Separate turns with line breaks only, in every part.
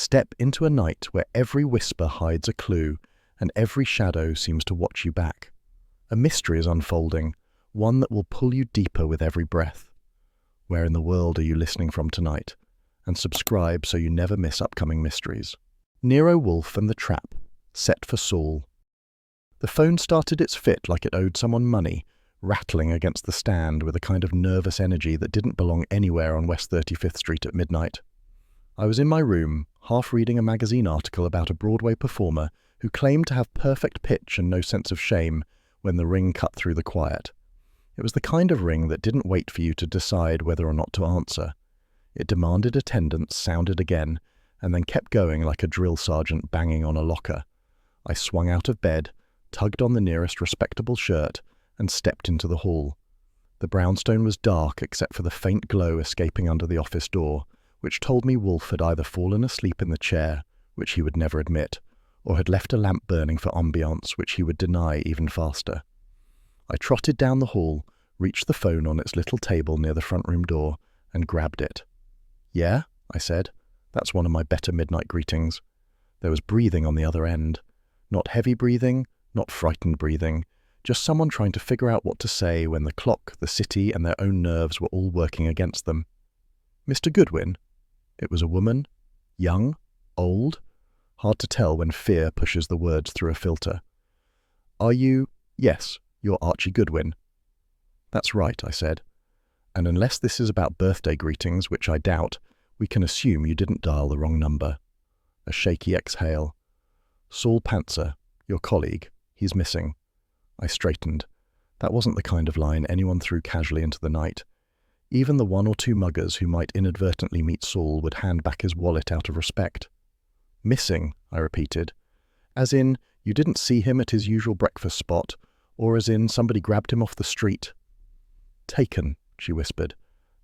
Step into a night where every whisper hides a clue and every shadow seems to watch you back. A mystery is unfolding, one that will pull you deeper with every breath. Where in the world are you listening from tonight? And subscribe so you never miss upcoming mysteries. Nero Wolfe and the Trap, set for Saul. The phone started its fit like it owed someone money, rattling against the stand with a kind of nervous energy that didn't belong anywhere on West 35th Street at midnight. I was in my room, half reading a magazine article about a Broadway performer who claimed to have perfect pitch and no sense of shame when the ring cut through the quiet. It was the kind of ring that didn't wait for you to decide whether or not to answer. It demanded attendance, sounded again, and then kept going like a drill sergeant banging on a locker. I swung out of bed, tugged on the nearest respectable shirt, and stepped into the hall. The brownstone was dark except for the faint glow escaping under the office door, which told me Wolfe had either fallen asleep in the chair, which he would never admit, or had left a lamp burning for ambiance, which he would deny even faster. I trotted down the hall, reached the phone on its little table near the front room door, and grabbed it. "Yeah?" I said. That's one of my better midnight greetings. There was breathing on the other end. Not heavy breathing, not frightened breathing, just someone trying to figure out what to say when the clock, the city, and their own nerves were all working against them. "Mr. Goodwin?" It was a woman. Young? Old? Hard to tell when fear pushes the words through a filter. "Are you—" "Yes, you're Archie Goodwin." "That's right," I said. "And unless this is about birthday greetings, which I doubt, we can assume you didn't dial the wrong number." A shaky exhale. "Saul Panzer, your colleague. He's missing." I straightened. That wasn't the kind of line anyone threw casually into the night. Even the one or two muggers who might inadvertently meet Saul would hand back his wallet out of respect. "Missing," I repeated. "As in, you didn't see him at his usual breakfast spot, or as in somebody grabbed him off the street?" "Taken," she whispered.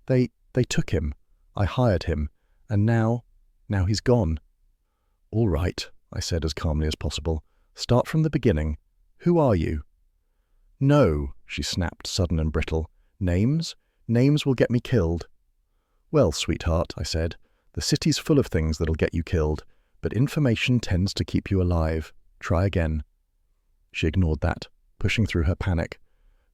They took him. I hired him. And now he's gone." "All right," I said as calmly as possible. "Start from the beginning. Who are you?" "No," she snapped, sudden and brittle. "Names? Names will get me killed." "Well, sweetheart," I said, "the city's full of things that'll get you killed, but information tends to keep you alive. Try again." She ignored that, pushing through her panic.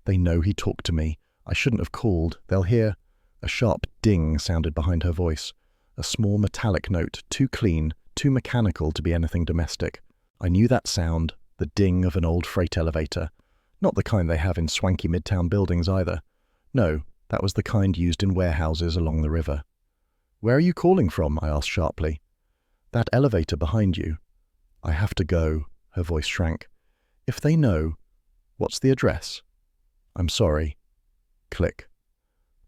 "They know he talked to me. I shouldn't have called. They'll hear—" A sharp ding sounded behind her voice. A small metallic note, too clean, too mechanical to be anything domestic. I knew that sound, the ding of an old freight elevator. Not the kind they have in swanky midtown buildings either. No, that was the kind used in warehouses along the river. "Where are you calling from?" I asked sharply. "That elevator behind you." "I have to go." Her voice shrank. "If they know—" "What's the address?" "I'm sorry." Click.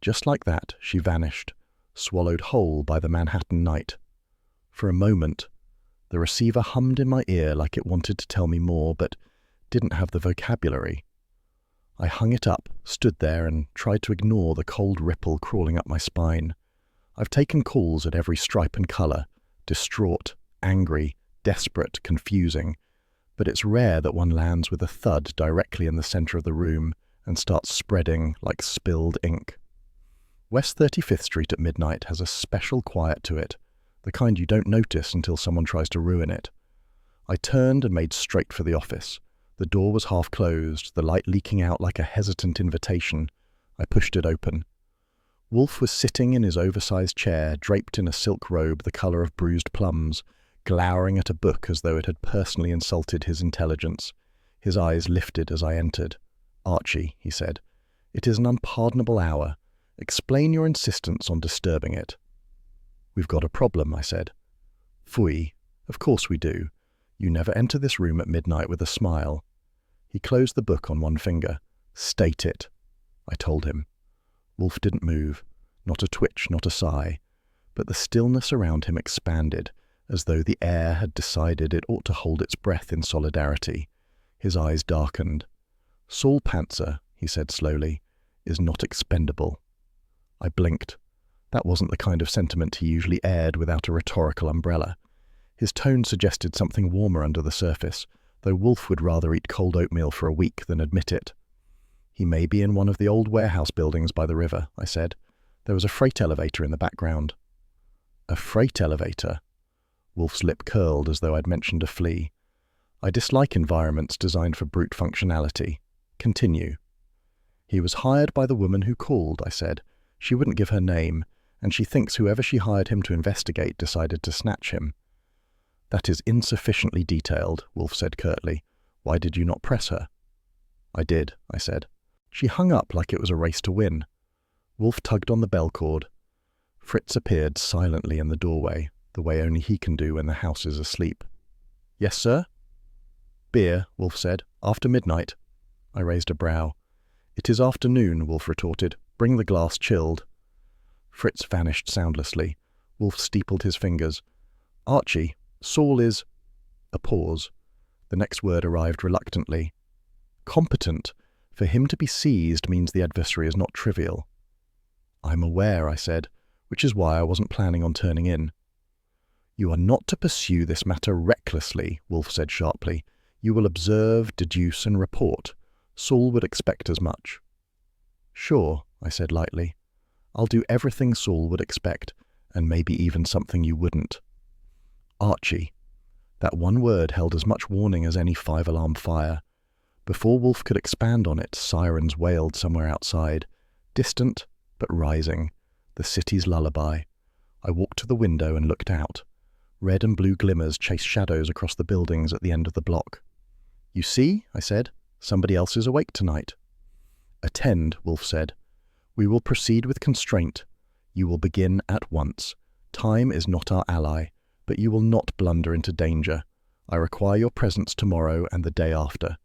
Just like that, she vanished, swallowed whole by the Manhattan night. For a moment, the receiver hummed in my ear like it wanted to tell me more, but didn't have the vocabulary. I hung it up, stood there, and tried to ignore the cold ripple crawling up my spine. I've taken calls at every stripe and color, distraught, angry, desperate, confusing, but it's rare that one lands with a thud directly in the center of the room and starts spreading like spilled ink. West 35th Street at midnight has a special quiet to it, the kind you don't notice until someone tries to ruin it. I turned and made straight for the office. The door was half closed, the light leaking out like a hesitant invitation. I pushed it open. Wolfe was sitting in his oversized chair, draped in a silk robe the color of bruised plums, glowering at a book as though it had personally insulted his intelligence. His eyes lifted as I entered. "Archie," he said, "it is an unpardonable hour. Explain your insistence on disturbing it." "We've got a problem," I said. "Phooey. Of course we do. You never enter this room at midnight with a smile." He closed the book on one finger. "State it," I told him. Wolfe didn't move, not a twitch, not a sigh, but the stillness around him expanded, as though the air had decided it ought to hold its breath in solidarity. His eyes darkened. "Saul Panzer," he said slowly, "is not expendable." I blinked. That wasn't the kind of sentiment he usually aired without a rhetorical umbrella. His tone suggested something warmer under the surface, though Wolfe would rather eat cold oatmeal for a week than admit it. "He may be in one of the old warehouse buildings by the river," I said. There was a freight elevator in the background. "A freight elevator?" Wolfe's lip curled as though I'd mentioned a flea. I dislike environments designed for brute functionality. Continue. He was hired by the woman who called, I said. She wouldn't give her name, and she thinks whoever she hired him to investigate decided to snatch him. That is insufficiently detailed, Wolfe said curtly. Why did you not press her? I did, I said. She hung up like it was a race to win. Wolfe tugged on the bell cord. Fritz appeared silently in the doorway, the way only he can do when the house is asleep. Yes, sir? Beer, Wolfe said. After midnight. I raised a brow. It is afternoon, Wolfe retorted. Bring the glass chilled. Fritz vanished soundlessly. Wolfe steepled his fingers. Archie, Saul is... A pause. The next word arrived reluctantly. Competent. For him to be seized means the adversary is not trivial. I'm aware, I said, which is why I wasn't planning on turning in. You are not to pursue this matter recklessly, Wolfe said sharply. You will observe, deduce, and report. Saul would expect as much. Sure, I said lightly. I'll do everything Saul would expect, and maybe even something you wouldn't. Archie. That one word held as much warning as any 5-alarm fire. Before Wolfe could expand on it, sirens wailed somewhere outside, distant but rising, the city's lullaby. I walked to the window and looked out. Red and blue glimmers chased shadows across the buildings at the end of the block. You see, I said, somebody else is awake tonight. Attend, Wolfe said. We will proceed with constraint. You will begin at once. Time is not our ally, but you will not blunder into danger. I require your presence tomorrow and the day after.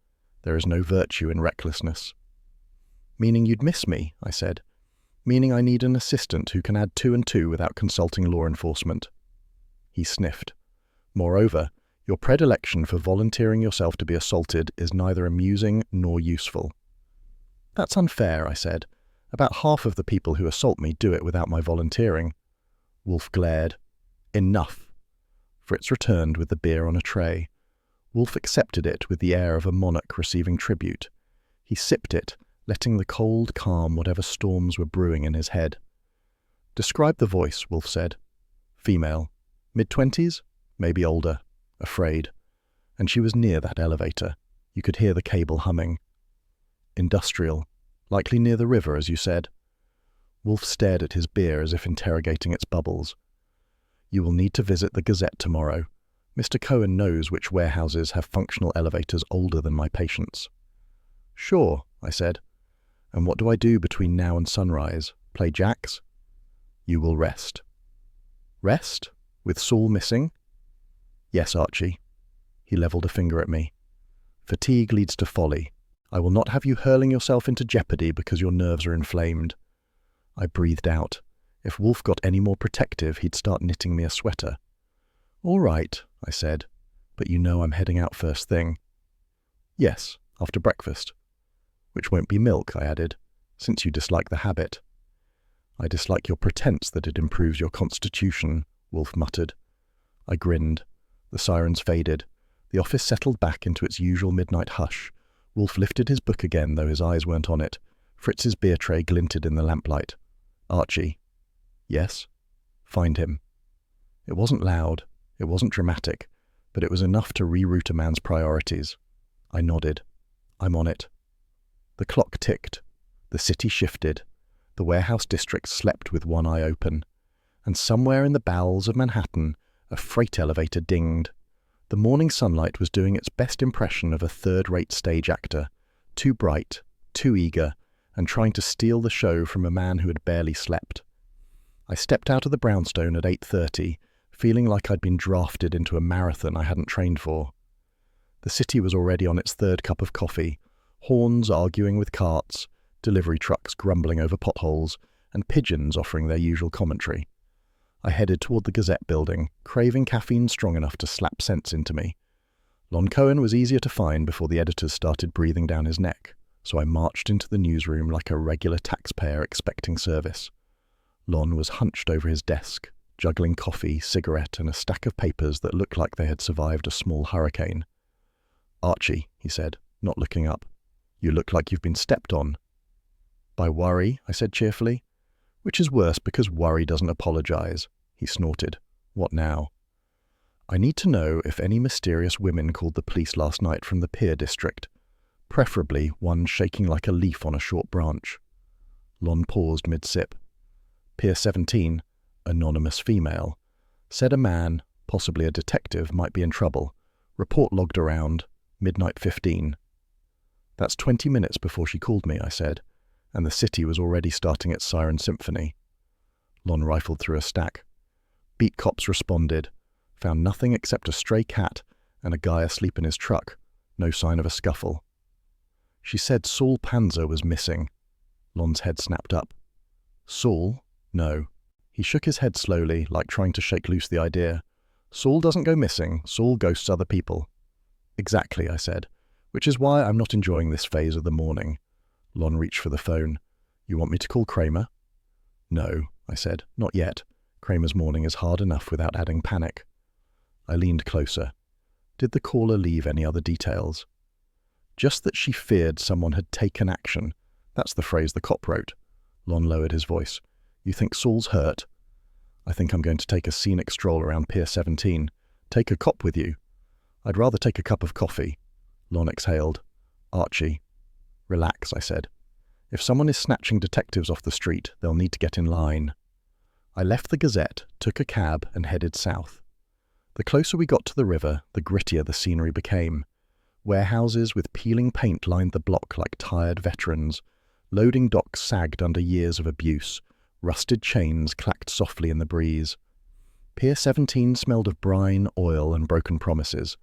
There is no virtue in recklessness. Meaning you'd miss me, I said. Meaning I need an assistant who can add 2 and 2 without consulting law enforcement. He sniffed. Moreover, your predilection for volunteering yourself to be assaulted is neither amusing nor useful. That's unfair, I said. About half of the people who assault me do it without my volunteering. Wolfe glared. Enough. Fritz returned with the beer on a tray. Wolfe accepted it with the air of a monarch receiving tribute. He sipped it, letting the cold calm whatever storms were brewing in his head. Describe the voice, Wolfe said. Female. Mid-20s? Maybe older. Afraid. And she was near that elevator. You could hear the cable humming. Industrial. Likely near the river, as you said. Wolfe stared at his beer as if interrogating its bubbles. You will need to visit the Gazette tomorrow. Mr. Cohen knows which warehouses have functional elevators older than my patients. Sure, I said. And what do I do between now and sunrise? Play jacks? You will rest. Rest? With Saul missing? Yes, Archie. He levelled a finger at me. Fatigue leads to folly. I will not have you hurling yourself into jeopardy because your nerves are inflamed. I breathed out. If Wolfe got any more protective, he'd start knitting me a sweater. All right, I said, but you know I'm heading out first thing. Yes, after breakfast. Which won't be milk, I added, since you dislike the habit. I dislike your pretense that it improves your constitution, Wolfe muttered. I grinned. The sirens faded. The office settled back into its usual midnight hush. Wolfe lifted his book again, though his eyes weren't on it. Fritz's beer tray glinted in the lamplight. Archie. Yes? Find him. It wasn't loud. It wasn't dramatic, but it was enough to reroute a man's priorities. I nodded. I'm on it. The clock ticked. The city shifted. The warehouse district slept with one eye open. And somewhere in the bowels of Manhattan, a freight elevator dinged. The morning sunlight was doing its best impression of a third-rate stage actor, too bright, too eager, and trying to steal the show from a man who had barely slept. I stepped out of the brownstone at 8:30, feeling like I'd been drafted into a marathon I hadn't trained for. The city was already on its third cup of coffee, horns arguing with carts, delivery trucks grumbling over potholes, and pigeons offering their usual commentary. I headed toward the Gazette building, craving caffeine strong enough to slap sense into me. Lon Cohen was easier to find before the editors started breathing down his neck, so I marched into the newsroom like a regular taxpayer expecting service. Lon was hunched over his desk, juggling coffee, cigarette, and a stack of papers that looked like they had survived a small hurricane. Archie, he said, not looking up, you look like you've been stepped on. By worry, I said cheerfully. Which is worse because worry doesn't apologize. He snorted. What now? I need to know if any mysterious women called the police last night from the Pier district, preferably one shaking like a leaf on a short branch. Lon paused mid-sip. Pier 17, anonymous female, said a man, possibly a detective, might be in trouble. Report logged around, midnight 15. That's 20 minutes before she called me, I said, and the city was already starting its siren symphony. Lon rifled through a stack. Beat cops responded, found nothing except a stray cat and a guy asleep in his truck, no sign of a scuffle. She said Saul Panzer was missing. Lon's head snapped up. Saul? No. He shook his head slowly, like trying to shake loose the idea. Saul doesn't go missing, Saul ghosts other people. Exactly, I said, which is why I'm not enjoying this phase of the morning. Lon reached for the phone. You want me to call Kramer? No, I said, not yet. Kramer's morning is hard enough without adding panic. I leaned closer. Did the caller leave any other details? Just that she feared someone had taken action. That's the phrase the cop wrote. Lon lowered his voice. You think Saul's hurt? I think I'm going to take a scenic stroll around Pier 17. Take a cop with you. I'd rather take a cup of coffee. Lon exhaled. Archie. Relax, I said. If someone is snatching detectives off the street, they'll need to get in line. I left the Gazette, took a cab, and headed south. The closer we got to the river, the grittier the scenery became. Warehouses with peeling paint lined the block like tired veterans. Loading docks sagged under years of abuse. Rusted chains clacked softly in the breeze. Pier 17 smelled of brine, oil, and broken promises.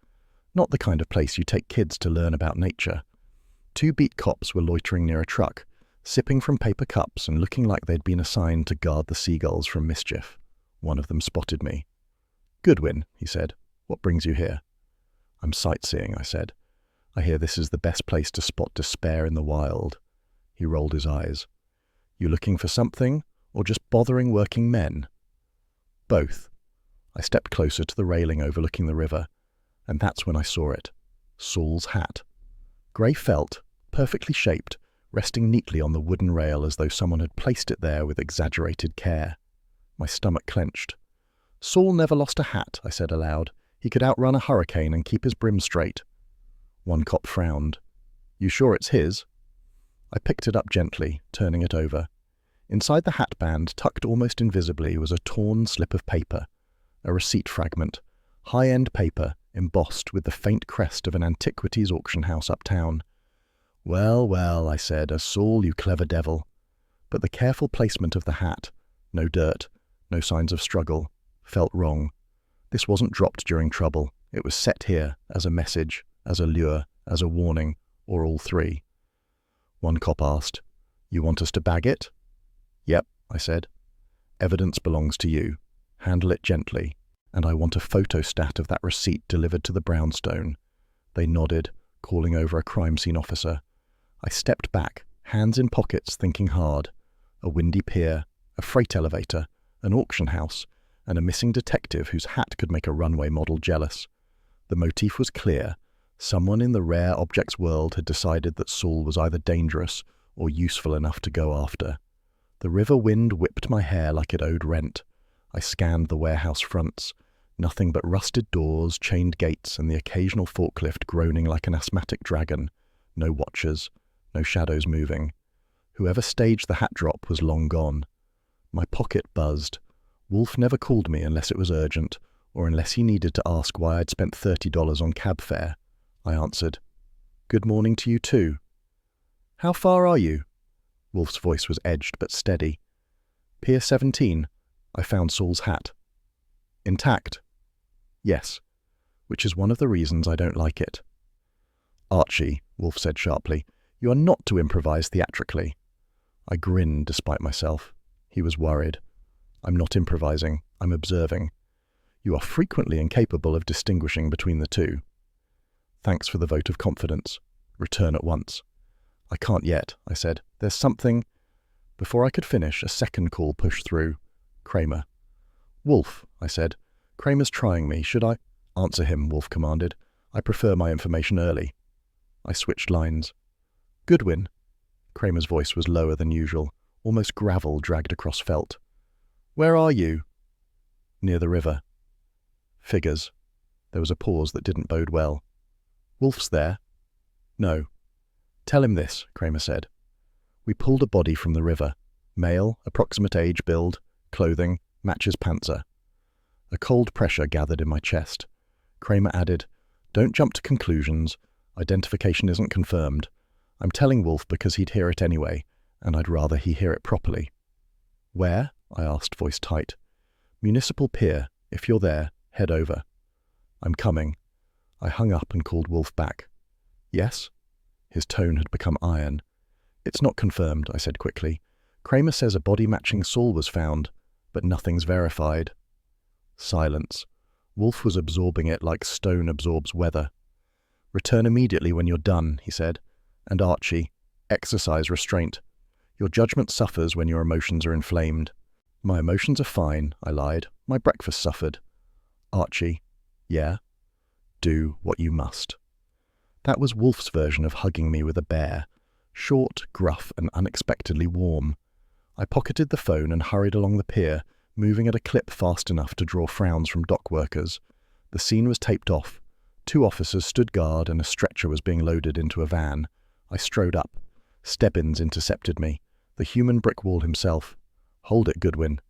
Not the kind of place you take kids to learn about nature. 2 beat cops were loitering near a truck, sipping from paper cups and looking like they'd been assigned to guard the seagulls from mischief. One of them spotted me. Goodwin, he said. What brings you here? I'm sightseeing, I said. I hear this is the best place to spot despair in the wild. He rolled his eyes. You looking for something, or just bothering working men? Both. I stepped closer to the railing overlooking the river, and that's when I saw it. Saul's hat. Grey felt, perfectly shaped, resting neatly on the wooden rail as though someone had placed it there with exaggerated care. My stomach clenched. Saul never lost a hat, I said aloud. He could outrun a hurricane and keep his brim straight. One cop frowned. You sure it's his? I picked it up gently, turning it over. Inside the hatband, tucked almost invisibly, was a torn slip of paper. A receipt fragment. High-end paper, embossed with the faint crest of an antiquities auction house uptown. Well, well, I said, a Saul, you clever devil. But the careful placement of the hat, no dirt, no signs of struggle, felt wrong. This wasn't dropped during trouble. It was set here, as a message, as a lure, as a warning, or all three. One cop asked, You want us to bag it? Yep, I said. Evidence belongs to you. Handle it gently. And I want a photostat of that receipt delivered to the brownstone. They nodded, calling over a crime scene officer. I stepped back, hands in pockets, thinking hard. A windy pier, a freight elevator, an auction house, and a missing detective whose hat could make a runway model jealous. The motif was clear. Someone in the rare objects world had decided that Saul was either dangerous or useful enough to go after. The river wind whipped my hair like it owed rent. I scanned the warehouse fronts. Nothing but rusted doors, chained gates, and the occasional forklift groaning like an asthmatic dragon. No watchers, no shadows moving. Whoever staged the hat drop was long gone. My pocket buzzed. Wolfe never called me unless it was urgent, or unless he needed to ask why I'd spent $30 on cab fare. I answered, Good morning to you too. How far are you? Wolfe's voice was edged but steady. Pier 17. I found Saul's hat. Intact? Yes, which is one of the reasons I don't like it. Archie, Wolfe said sharply, you are not to improvise theatrically. I grinned despite myself. He was worried. I'm not improvising, I'm observing. You are frequently incapable of distinguishing between the two. Thanks for the vote of confidence. Return at once. I can't yet, I said. There's something... Before I could finish, a second call pushed through. Kramer. Wolfe, I said. Kramer's trying me. Should I... Answer him, Wolfe commanded. I prefer my information early. I switched lines. Goodwin. Kramer's voice was lower than usual. Almost gravel dragged across felt. Where are you? Near the river. Figures. There was a pause that didn't bode well. "Wolfe's there?" "No." "Tell him this," Kramer said. We pulled a body from the river. Male, approximate age, build, clothing, matches Panzer. A cold pressure gathered in my chest. Kramer added, "Don't jump to conclusions. Identification isn't confirmed. I'm telling Wolfe because he'd hear it anyway, and I'd rather he hear it properly." "Where?" I asked, voice tight. "Municipal Pier. If you're there, head over." "I'm coming." I hung up and called Wolfe back. "Yes?" His tone had become iron. "It's not confirmed," I said quickly. "Kramer says a body matching Saul was found, but nothing's verified." Silence. Wolfe was absorbing it like stone absorbs weather. "Return immediately when you're done," he said. "And Archie, exercise restraint. Your judgment suffers when your emotions are inflamed." "My emotions are fine," I lied. "My breakfast suffered." "Archie." "Yeah?" "Do what you must." That was Wolfe's version of hugging me with a bear. Short, gruff, and unexpectedly warm. I pocketed the phone and hurried along the pier, moving at a clip fast enough to draw frowns from dock workers. The scene was taped off. 2 officers stood guard and a stretcher was being loaded into a van. I strode up. Stebbins intercepted me. The human brick wall himself. "Hold it, Goodwin."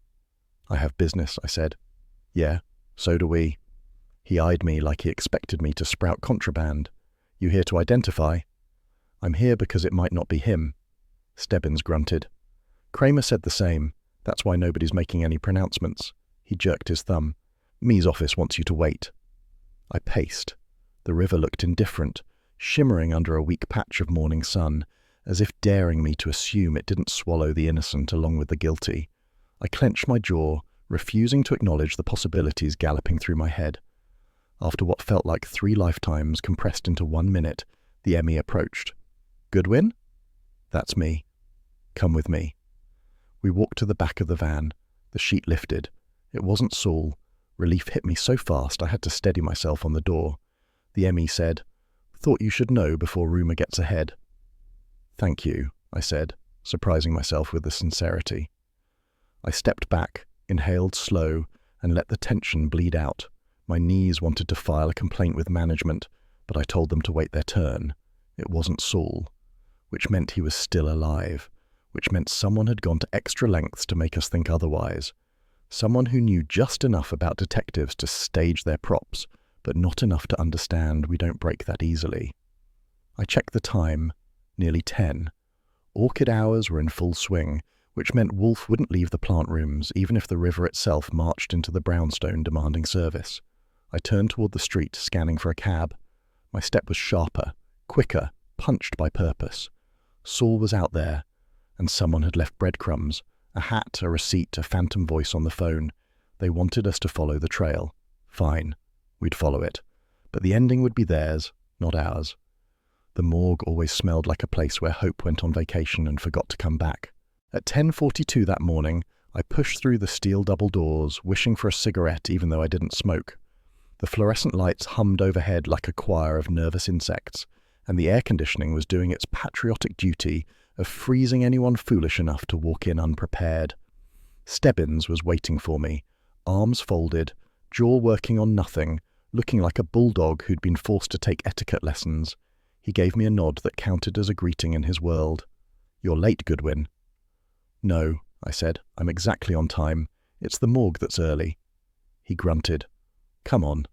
"I have business," I said. "Yeah, so do we." He eyed me like he expected me to sprout contraband. "You here to identify?" "I'm here because it might not be him." Stebbins grunted. "Kramer said the same. That's why nobody's making any pronouncements." He jerked his thumb. "Me's office wants you to wait." I paced. The river looked indifferent, shimmering under a weak patch of morning sun, as if daring me to assume it didn't swallow the innocent along with the guilty. I clenched my jaw, refusing to acknowledge the possibilities galloping through my head. After what felt like 3 lifetimes compressed into 1 minute, the Emmy approached. "Goodwin?" "That's me." "Come with me." We walked to the back of the van. The sheet lifted. It wasn't Saul. Relief hit me so fast I had to steady myself on the door. The Emmy said, "Thought you should know before rumour gets ahead." "Thank you," I said, surprising myself with the sincerity. I stepped back, inhaled slow, and let the tension bleed out. My knees wanted to file a complaint with management, but I told them to wait their turn. It wasn't Saul, which meant he was still alive, which meant someone had gone to extra lengths to make us think otherwise. Someone who knew just enough about detectives to stage their props, but not enough to understand we don't break that easily. I checked the time. Nearly 10. Orchid hours were in full swing, which meant Wolfe wouldn't leave the plant rooms even if the river itself marched into the brownstone demanding service. I turned toward the street, scanning for a cab. My step was sharper, quicker, punched by purpose. Saul was out there, and someone had left breadcrumbs, a hat, a receipt, a phantom voice on the phone. They wanted us to follow the trail. Fine, we'd follow it. But the ending would be theirs, not ours. The morgue always smelled like a place where hope went on vacation and forgot to come back. At 10:42 that morning, I pushed through the steel double doors, wishing for a cigarette even though I didn't smoke. The fluorescent lights hummed overhead like a choir of nervous insects, and the air conditioning was doing its patriotic duty of freezing anyone foolish enough to walk in unprepared. Stebbins was waiting for me, arms folded, jaw working on nothing, looking like a bulldog who'd been forced to take etiquette lessons. He gave me a nod that counted as a greeting in his world. "You're late, Goodwin." "No," I said. "I'm exactly on time. It's the morgue that's early." He grunted. "Come on."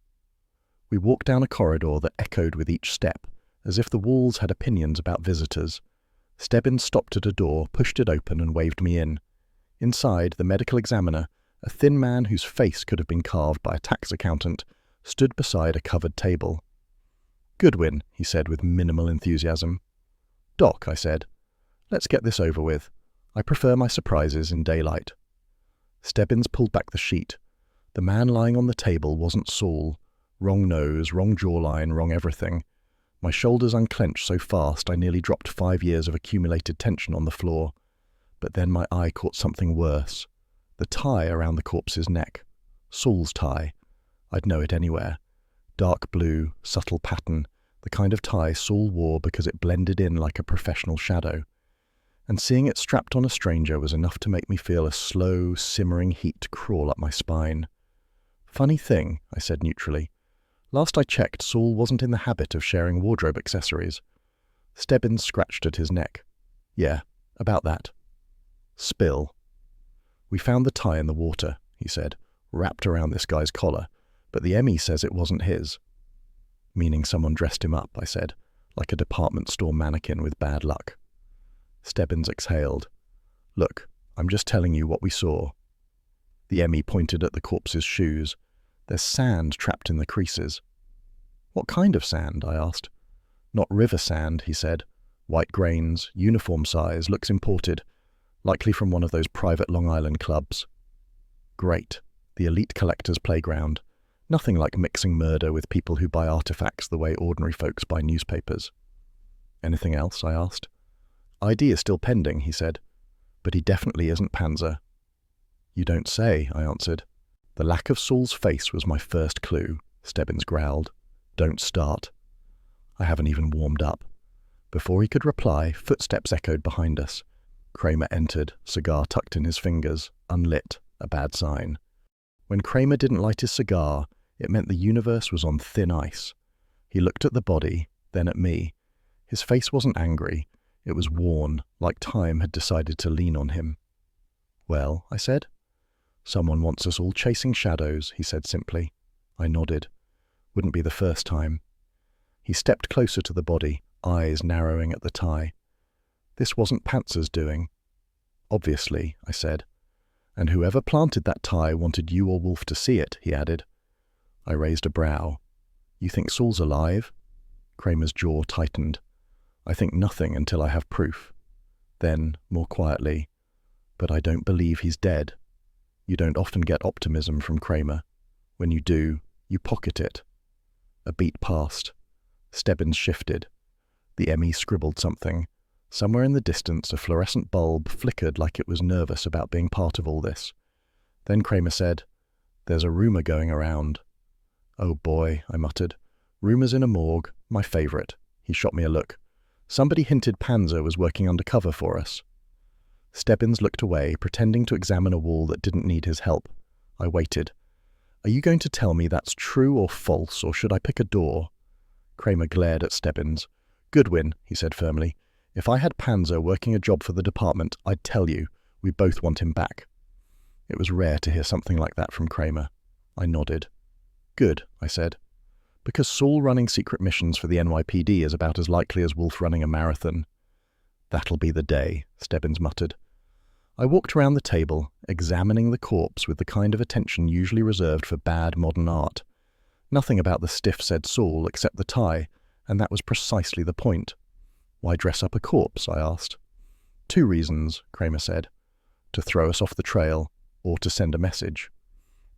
We walked down a corridor that echoed with each step, as if the walls had opinions about visitors. Stebbins stopped at a door, pushed it open, and waved me in. Inside, the medical examiner, a thin man whose face could have been carved by a tax accountant, stood beside a covered table. "Goodwin," he said with minimal enthusiasm. "Doc," I said. "Let's get this over with. I prefer my surprises in daylight." Stebbins pulled back the sheet. The man lying on the table wasn't Saul. Wrong nose, wrong jawline, wrong everything. My shoulders unclenched so fast I nearly dropped 5 years of accumulated tension on the floor. But then my eye caught something worse. The tie around the corpse's neck. Saul's tie. I'd know it anywhere. Dark blue, subtle pattern, the kind of tie Saul wore because it blended in like a professional shadow. And seeing it strapped on a stranger was enough to make me feel a slow, simmering heat crawl up my spine. "Funny thing," I said neutrally. Last I checked, Saul wasn't in the habit of sharing wardrobe accessories. Stebbins scratched at his neck. Yeah, about that. Spill. We found the tie in the water, he said, wrapped around this guy's collar, but the ME says it wasn't his. Meaning someone dressed him up, I said, like a department store mannequin with bad luck. Stebbins exhaled. Look, I'm just telling you what we saw. The ME pointed at the corpse's shoes. There's sand trapped in the creases. What kind of sand? I asked. Not river sand, he said. White grains, uniform size, looks imported. Likely from one of those private Long Island clubs. Great. The elite collector's playground. Nothing like mixing murder with people who buy artifacts the way ordinary folks buy newspapers. Anything else? I asked. ID is still pending, he said. But he definitely isn't Panzer. You don't say, I answered. The lack of Saul's face was my first clue, Stebbins growled. Don't start. I haven't even warmed up. Before he could reply, footsteps echoed behind us. Kramer entered, cigar tucked in his fingers, unlit, a bad sign. When Kramer didn't light his cigar, it meant the universe was on thin ice. He looked at the body, then at me. His face wasn't angry. It was worn, like time had decided to lean on him. Well, I said. Someone wants us all chasing shadows, he said simply. I nodded. Wouldn't be the first time. He stepped closer to the body, eyes narrowing at the tie. This wasn't Panzer's doing. Obviously, I said. And whoever planted that tie wanted you or Wolfe to see it, he added. I raised a brow. You think Saul's alive? Kramer's jaw tightened. I think nothing until I have proof. Then, more quietly, but I don't believe he's dead. You don't often get optimism from Kramer. When you do, you pocket it. A beat passed. Stebbins shifted. The ME scribbled something. Somewhere in the distance, a fluorescent bulb flickered like it was nervous about being part of all this. Then Kramer said, There's a rumor going around. Oh boy, I muttered. Rumors in a morgue, my favorite. He shot me a look. Somebody hinted Panzer was working undercover for us. Stebbins looked away, pretending to examine a wall that didn't need his help. I waited. Are you going to tell me that's true or false, or should I pick a door? Kramer glared at Stebbins. Goodwin, he said firmly. If I had Panzer working a job for the department, I'd tell you. We both want him back. It was rare to hear something like that from Kramer. I nodded. Good, I said. Because Saul running secret missions for the NYPD is about as likely as Wolfe running a marathon. That'll be the day, Stebbins muttered. I walked around the table, examining the corpse with the kind of attention usually reserved for bad modern art. Nothing about the stiff said Saul except the tie, and that was precisely the point. Why dress up a corpse? I asked. 2 reasons, Kramer said. To throw us off the trail, or to send a message.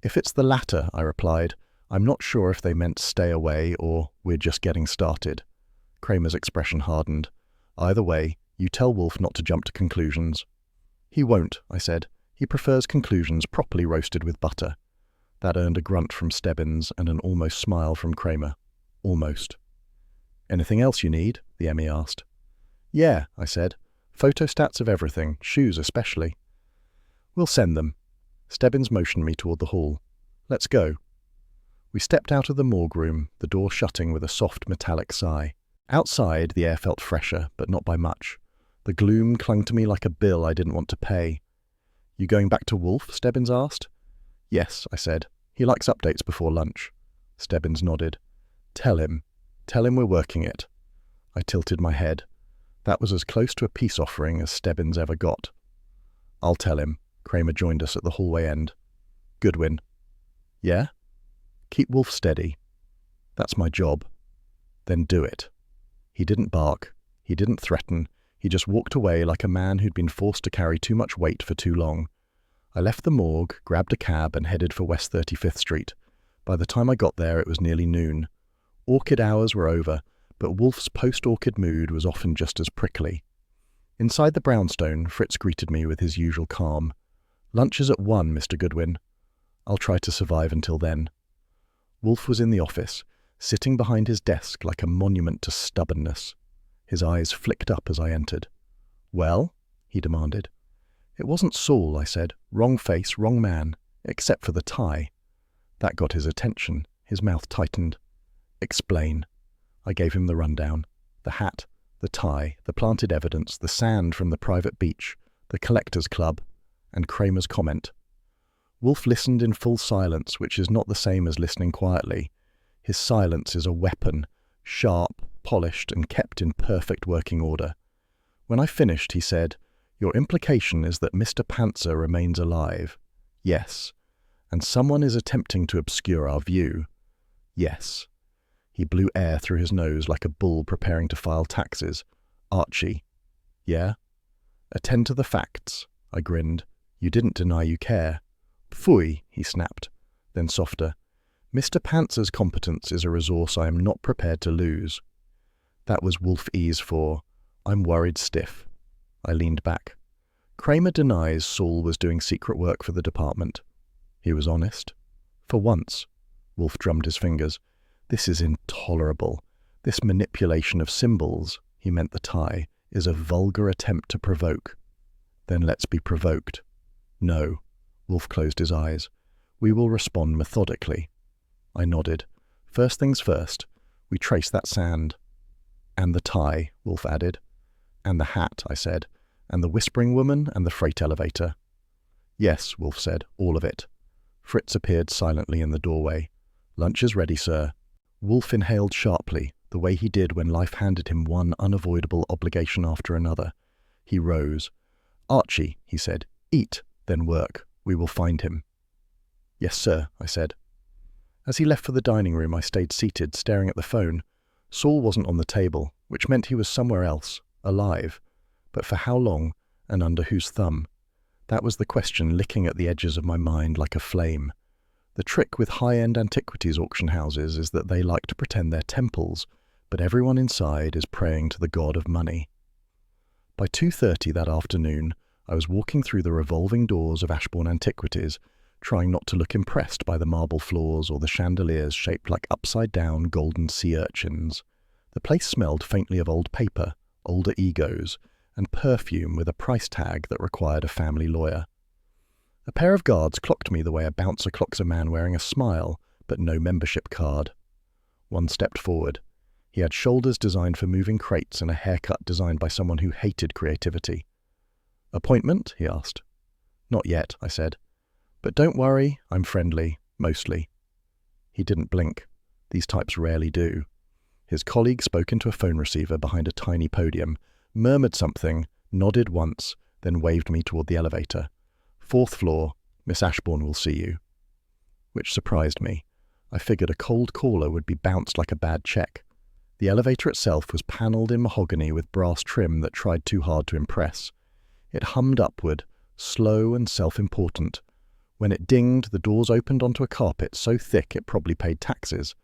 If it's the latter, I replied, I'm not sure if they meant stay away or we're just getting started. Kramer's expression hardened. Either way, you tell Wolfe not to jump to conclusions. He won't, I said. He prefers conclusions properly roasted with butter. That earned a grunt from Stebbins and an almost smile from Kramer. Almost. Anything else you need? The ME asked. Yeah, I said. Photostats of everything, shoes especially. We'll send them. Stebbins motioned me toward the hall. Let's go. We stepped out of the morgue room, the door shutting with a soft metallic sigh. Outside, the air felt fresher, but not by much. The gloom clung to me like a bill I didn't want to pay. You going back to Wolfe? Stebbins asked. Yes, I said. He likes updates before lunch. Stebbins nodded. Tell him we're working it. I tilted my head. That was as close to a peace offering as Stebbins ever got. I'll tell him. Kramer joined us at the hallway end. Goodwin. Yeah? Keep Wolfe steady. That's my job. Then do it. He didn't bark. He didn't threaten. He just walked away like a man who'd been forced to carry too much weight for too long. I left the morgue, grabbed a cab and headed for West 35th Street. By the time I got there, it was nearly noon. Orchid hours were over, but Wolfe's post-orchid mood was often just as prickly. Inside the brownstone, Fritz greeted me with his usual calm. Lunch is at 1, Mr. Goodwin. I'll try to survive until then. Wolfe was in the office, sitting behind his desk like a monument to stubbornness. His eyes flicked up as I entered. Well? He demanded. It wasn't Saul, I said. Wrong face, wrong man, except for the tie. That got his attention. His mouth tightened. Explain. I gave him the rundown. The hat, the tie, the planted evidence, the sand from the private beach, the collectors' club, and Kramer's comment. Wolfe listened in full silence, which is not the same as listening quietly. His silence is a weapon, sharp, polished, and kept in perfect working order. When I finished, he said, "Your implication is that Mr. Panzer remains alive." "Yes." "And someone is attempting to obscure our view." "Yes." He blew air through his nose like a bull preparing to file taxes. "Archie." "Yeah?" "Attend to the facts." I grinned. "You didn't deny you care." "Phooey," he snapped. Then softer. "Mr. Panzer's competence is a resource I am not prepared to lose." That was Wolfe ease for, "I'm worried stiff." I leaned back. Kramer denies Saul was doing secret work for the department. He was honest. For once. Wolfe drummed his fingers. "This is intolerable. This manipulation of symbols," he meant the tie, "is a vulgar attempt to provoke." "Then let's be provoked." "No." Wolfe closed his eyes. "We will respond methodically." I nodded. "First things first. We trace that sand." "And the tie," Wolfe added. "And the hat," I said. "And the whispering woman and the freight elevator." "Yes," Wolfe said, "all of it." Fritz appeared silently in the doorway. "Lunch is ready, sir." Wolfe inhaled sharply, the way he did when life handed him one unavoidable obligation after another. He rose. "Archie," he said, "eat, then work. We will find him." "Yes, sir," I said. As he left for the dining room, I stayed seated, staring at the phone. Saul wasn't on the table, which meant he was somewhere else, alive. But for how long, and under whose thumb? That was the question licking at the edges of my mind like a flame. The trick with high-end antiquities auction houses is that they like to pretend they're temples, but everyone inside is praying to the god of money. By 2:30 that afternoon, I was walking through the revolving doors of Ashbourne Antiquities, trying not to look impressed by the marble floors or the chandeliers shaped like upside-down golden sea urchins. The place smelled faintly of old paper, older egos, and perfume with a price tag that required a family lawyer. A pair of guards clocked me the way a bouncer clocks a man wearing a smile, but no membership card. One stepped forward. He had shoulders designed for moving crates and a haircut designed by someone who hated creativity. "Appointment?" he asked. "Not yet," I said. "But don't worry, I'm friendly, mostly." He didn't blink. These types rarely do. His colleague spoke into a phone receiver behind a tiny podium, murmured something, nodded once, then waved me toward the elevator. "4th floor, Miss Ashbourne will see you." Which surprised me. I figured a cold caller would be bounced like a bad check. The elevator itself was panelled in mahogany with brass trim that tried too hard to impress. It hummed upward, slow and self-important. When it dinged, the doors opened onto a carpet so thick it probably paid taxes.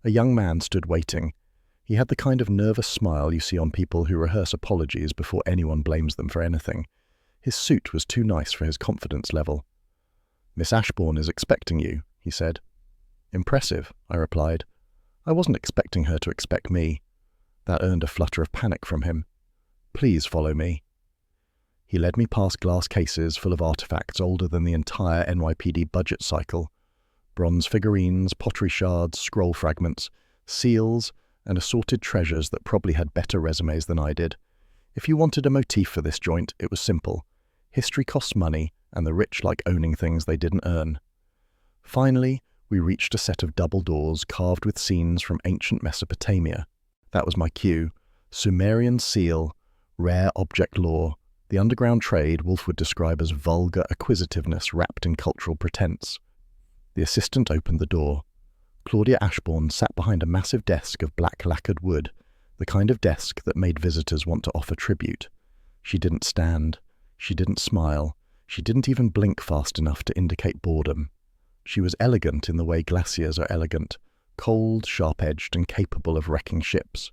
A young man stood waiting. He had the kind of nervous smile you see on people who rehearse apologies before anyone blames them for anything. His suit was too nice for his confidence level. "Miss Ashbourne is expecting you," he said. "Impressive," I replied. I wasn't expecting her to expect me. That earned a flutter of panic from him. "Please follow me." He led me past glass cases full of artifacts older than the entire NYPD budget cycle. Bronze figurines, pottery shards, scroll fragments, seals, and assorted treasures that probably had better resumes than I did. If you wanted a motif for this joint, it was simple. History costs money, and the rich like owning things they didn't earn. Finally, we reached a set of double doors carved with scenes from ancient Mesopotamia. That was my cue. Sumerian seal, rare object lore, the underground trade Wolfe would describe as vulgar acquisitiveness wrapped in cultural pretense. The assistant opened the door. Claudia Ashbourne sat behind a massive desk of black lacquered wood, the kind of desk that made visitors want to offer tribute. She didn't stand. She didn't smile. She didn't even blink fast enough to indicate boredom. She was elegant in the way glaciers are elegant, cold, sharp-edged, and capable of wrecking ships.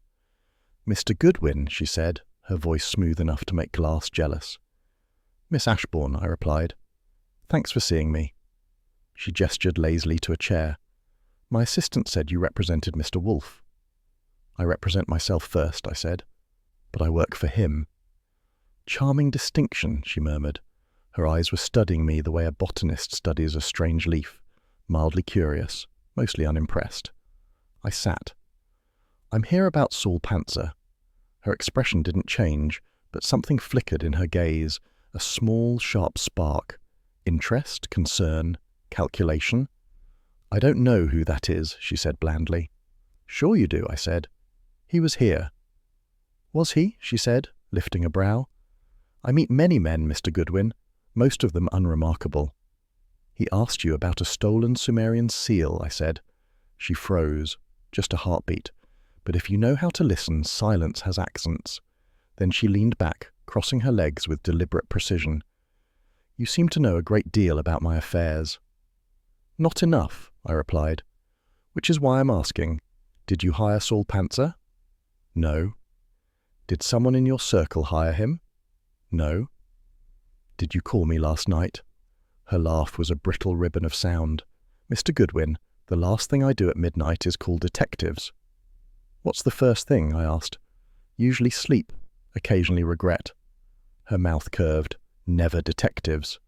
"Mr. Goodwin," she said, her voice smooth enough to make glass jealous. "Miss Ashbourne," I replied. "Thanks for seeing me." She gestured lazily to a chair. "My assistant said you represented Mr. Wolfe." "I represent myself first," I said. "But I work for him." "Charming distinction," she murmured. Her eyes were studying me the way a botanist studies a strange leaf, mildly curious, mostly unimpressed. I sat. I'm here about Saul Panzer. Her expression didn't change, but something flickered in her gaze, a small, sharp spark. Interest, concern, calculation. I don't know who that is, she said blandly. Sure you do, I said. He was here. Was he? She said, lifting a brow. I meet many men, Mr. Goodwin, most of them unremarkable. He asked you about a stolen Sumerian seal, I said. She froze, just a heartbeat. But if you know how to listen, silence has accents. Then she leaned back, crossing her legs with deliberate precision. You seem to know a great deal about my affairs. Not enough, I replied. Which is why I'm asking. Did you hire Saul Panzer? No. Did someone in your circle hire him? No. Did you call me last night? Her laugh was a brittle ribbon of sound. Mr. Goodwin, the last thing I do at midnight is call detectives. What's the first thing? I asked. Usually sleep, occasionally regret. Her mouth curved. Never detectives.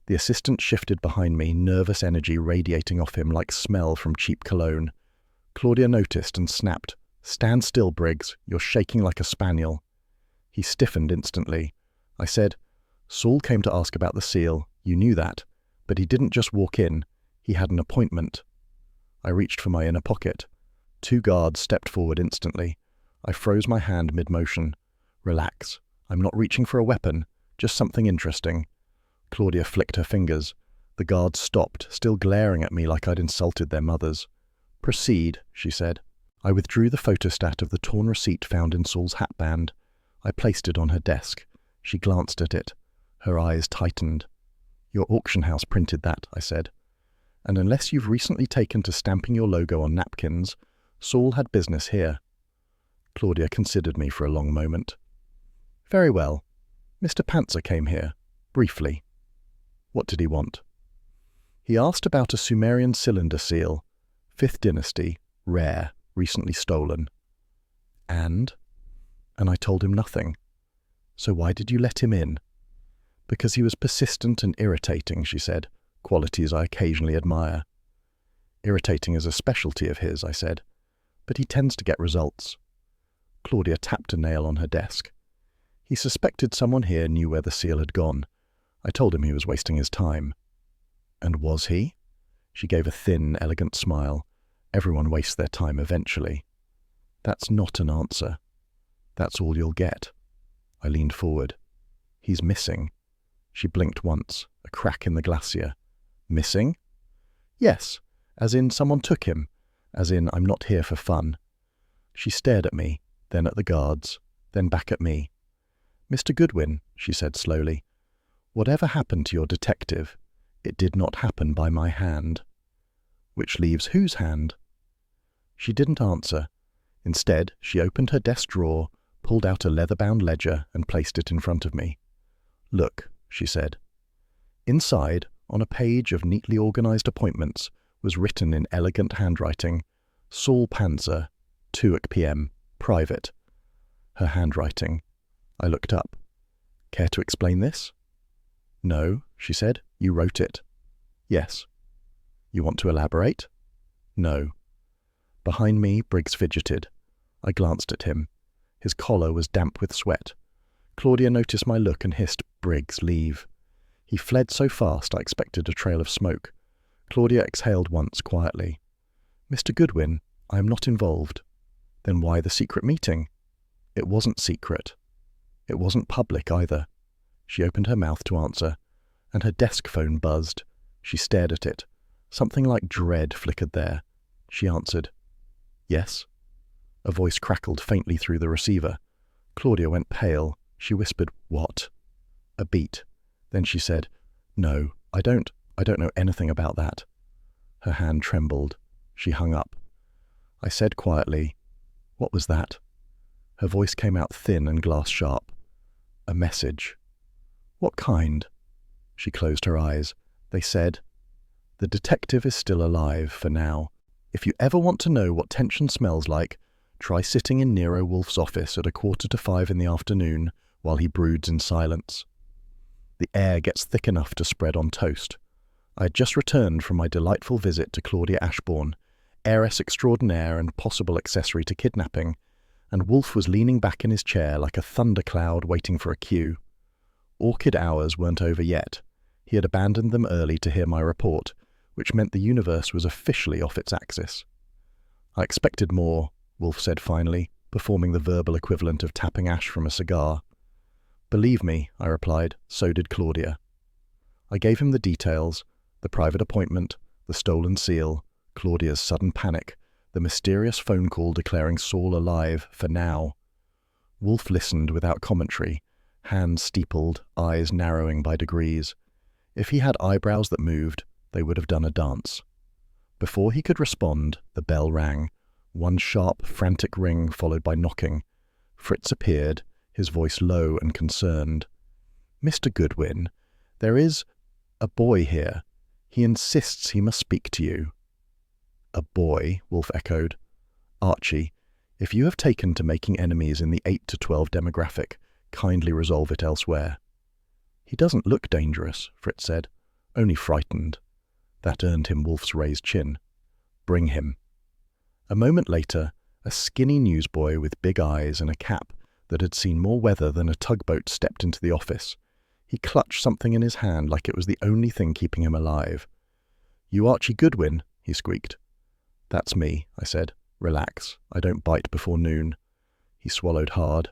The assistant shifted behind me, nervous energy radiating off him like smell from cheap cologne. Claudia noticed and snapped. Stand still, Briggs. You're shaking like a spaniel. He stiffened instantly. I said, Saul came to ask about the seal. You knew that. But he didn't just walk in. He had an appointment. I reached for my inner pocket. 2 guards stepped forward instantly. I froze my hand mid-motion. Relax. I'm not reaching for a weapon. Just something interesting. Claudia flicked her fingers. The guards stopped, still glaring at me like I'd insulted their mothers. Proceed, she said. I withdrew the photostat of the torn receipt found in Saul's hatband. I placed it on her desk. She glanced at it. Her eyes tightened. Your auction house printed that, I said. And unless you've recently taken to stamping your logo on napkins, Saul had business here. Claudia considered me for a long moment. Very well. Mr. Panzer came here, briefly. What did he want? He asked about a Sumerian cylinder seal, 5th dynasty, rare, recently stolen. And I told him nothing. So why did you let him in? Because he was persistent and irritating, she said, qualities I occasionally admire. Irritating is a specialty of his, I said, but he tends to get results. Claudia tapped a nail on her desk. He suspected someone here knew where the seal had gone. I told him he was wasting his time. And was he? She gave a thin, elegant smile. Everyone wastes their time eventually. That's not an answer. That's all you'll get. I leaned forward. He's missing. She blinked once, a crack in the glacier. Missing? Yes, as in someone took him, as in I'm not here for fun. She stared at me, then at the guards, then back at me. Mr. Goodwin, she said slowly, whatever happened to your detective, it did not happen by my hand. Which leaves whose hand? She didn't answer. Instead, she opened her desk drawer, pulled out a leather-bound ledger and placed it in front of me. Look, she said. Inside, on a page of neatly organized appointments, was written in elegant handwriting, Saul Panzer, 2 p.m., private. Her handwriting. I looked up. Care to explain this? No, she said. You wrote it. Yes. You want to elaborate? No. Behind me, Briggs fidgeted. I glanced at him. His collar was damp with sweat. Claudia noticed my look and hissed, Briggs, leave. He fled so fast I expected a trail of smoke. Claudia exhaled once quietly. Mr. Goodwin, I am not involved. Then why the secret meeting? It wasn't secret. It wasn't public either. She opened her mouth to answer, and her desk phone buzzed. She stared at it. Something like dread flickered there. She answered, Yes. A voice crackled faintly through the receiver. Claudia went pale. She whispered, What? A beat. Then she said, No, I don't know anything about that. Her hand trembled. She hung up. I said quietly, What was that? Her voice came out thin and glass-sharp. A message. What kind? She closed her eyes. They said, The detective is still alive for now. If you ever want to know what tension smells like, try sitting in Nero Wolfe's office at 4:45 in the afternoon while he broods in silence. The air gets thick enough to spread on toast. I had just returned from my delightful visit to Claudia Ashbourne. heiress extraordinaire and possible accessory to kidnapping, and Wolfe was leaning back in his chair like a thundercloud waiting for a cue. Orchid hours weren't over yet. He had abandoned them early to hear my report, which meant the universe was officially off its axis. "I expected more," Wolfe said finally, performing the verbal equivalent of tapping ash from a cigar. "Believe me," I replied, "so did Claudia." I gave him the details, the private appointment, the stolen seal, Claudia's sudden panic, the mysterious phone call declaring Saul alive for now. Wolfe listened without commentary, hands steepled, eyes narrowing by degrees. If he had eyebrows that moved, they would have done a dance. Before he could respond, the bell rang, one sharp, frantic ring followed by knocking. Fritz appeared, his voice low and concerned. "Mr. Goodwin, there is a boy here. He insists he must speak to you." "A boy," Wolfe echoed. "Archie, if you have taken to making enemies in the 8 to 12 demographic, kindly resolve it elsewhere." "He doesn't look dangerous," Fritz said, "only frightened." That earned him Wolfe's raised chin. "Bring him." A moment later, a skinny newsboy with big eyes and a cap that had seen more weather than a tugboat stepped into the office. He clutched something in his hand like it was the only thing keeping him alive. "You Archie Goodwin?" he squeaked. "That's me," I said. "Relax. I don't bite before noon." He swallowed hard.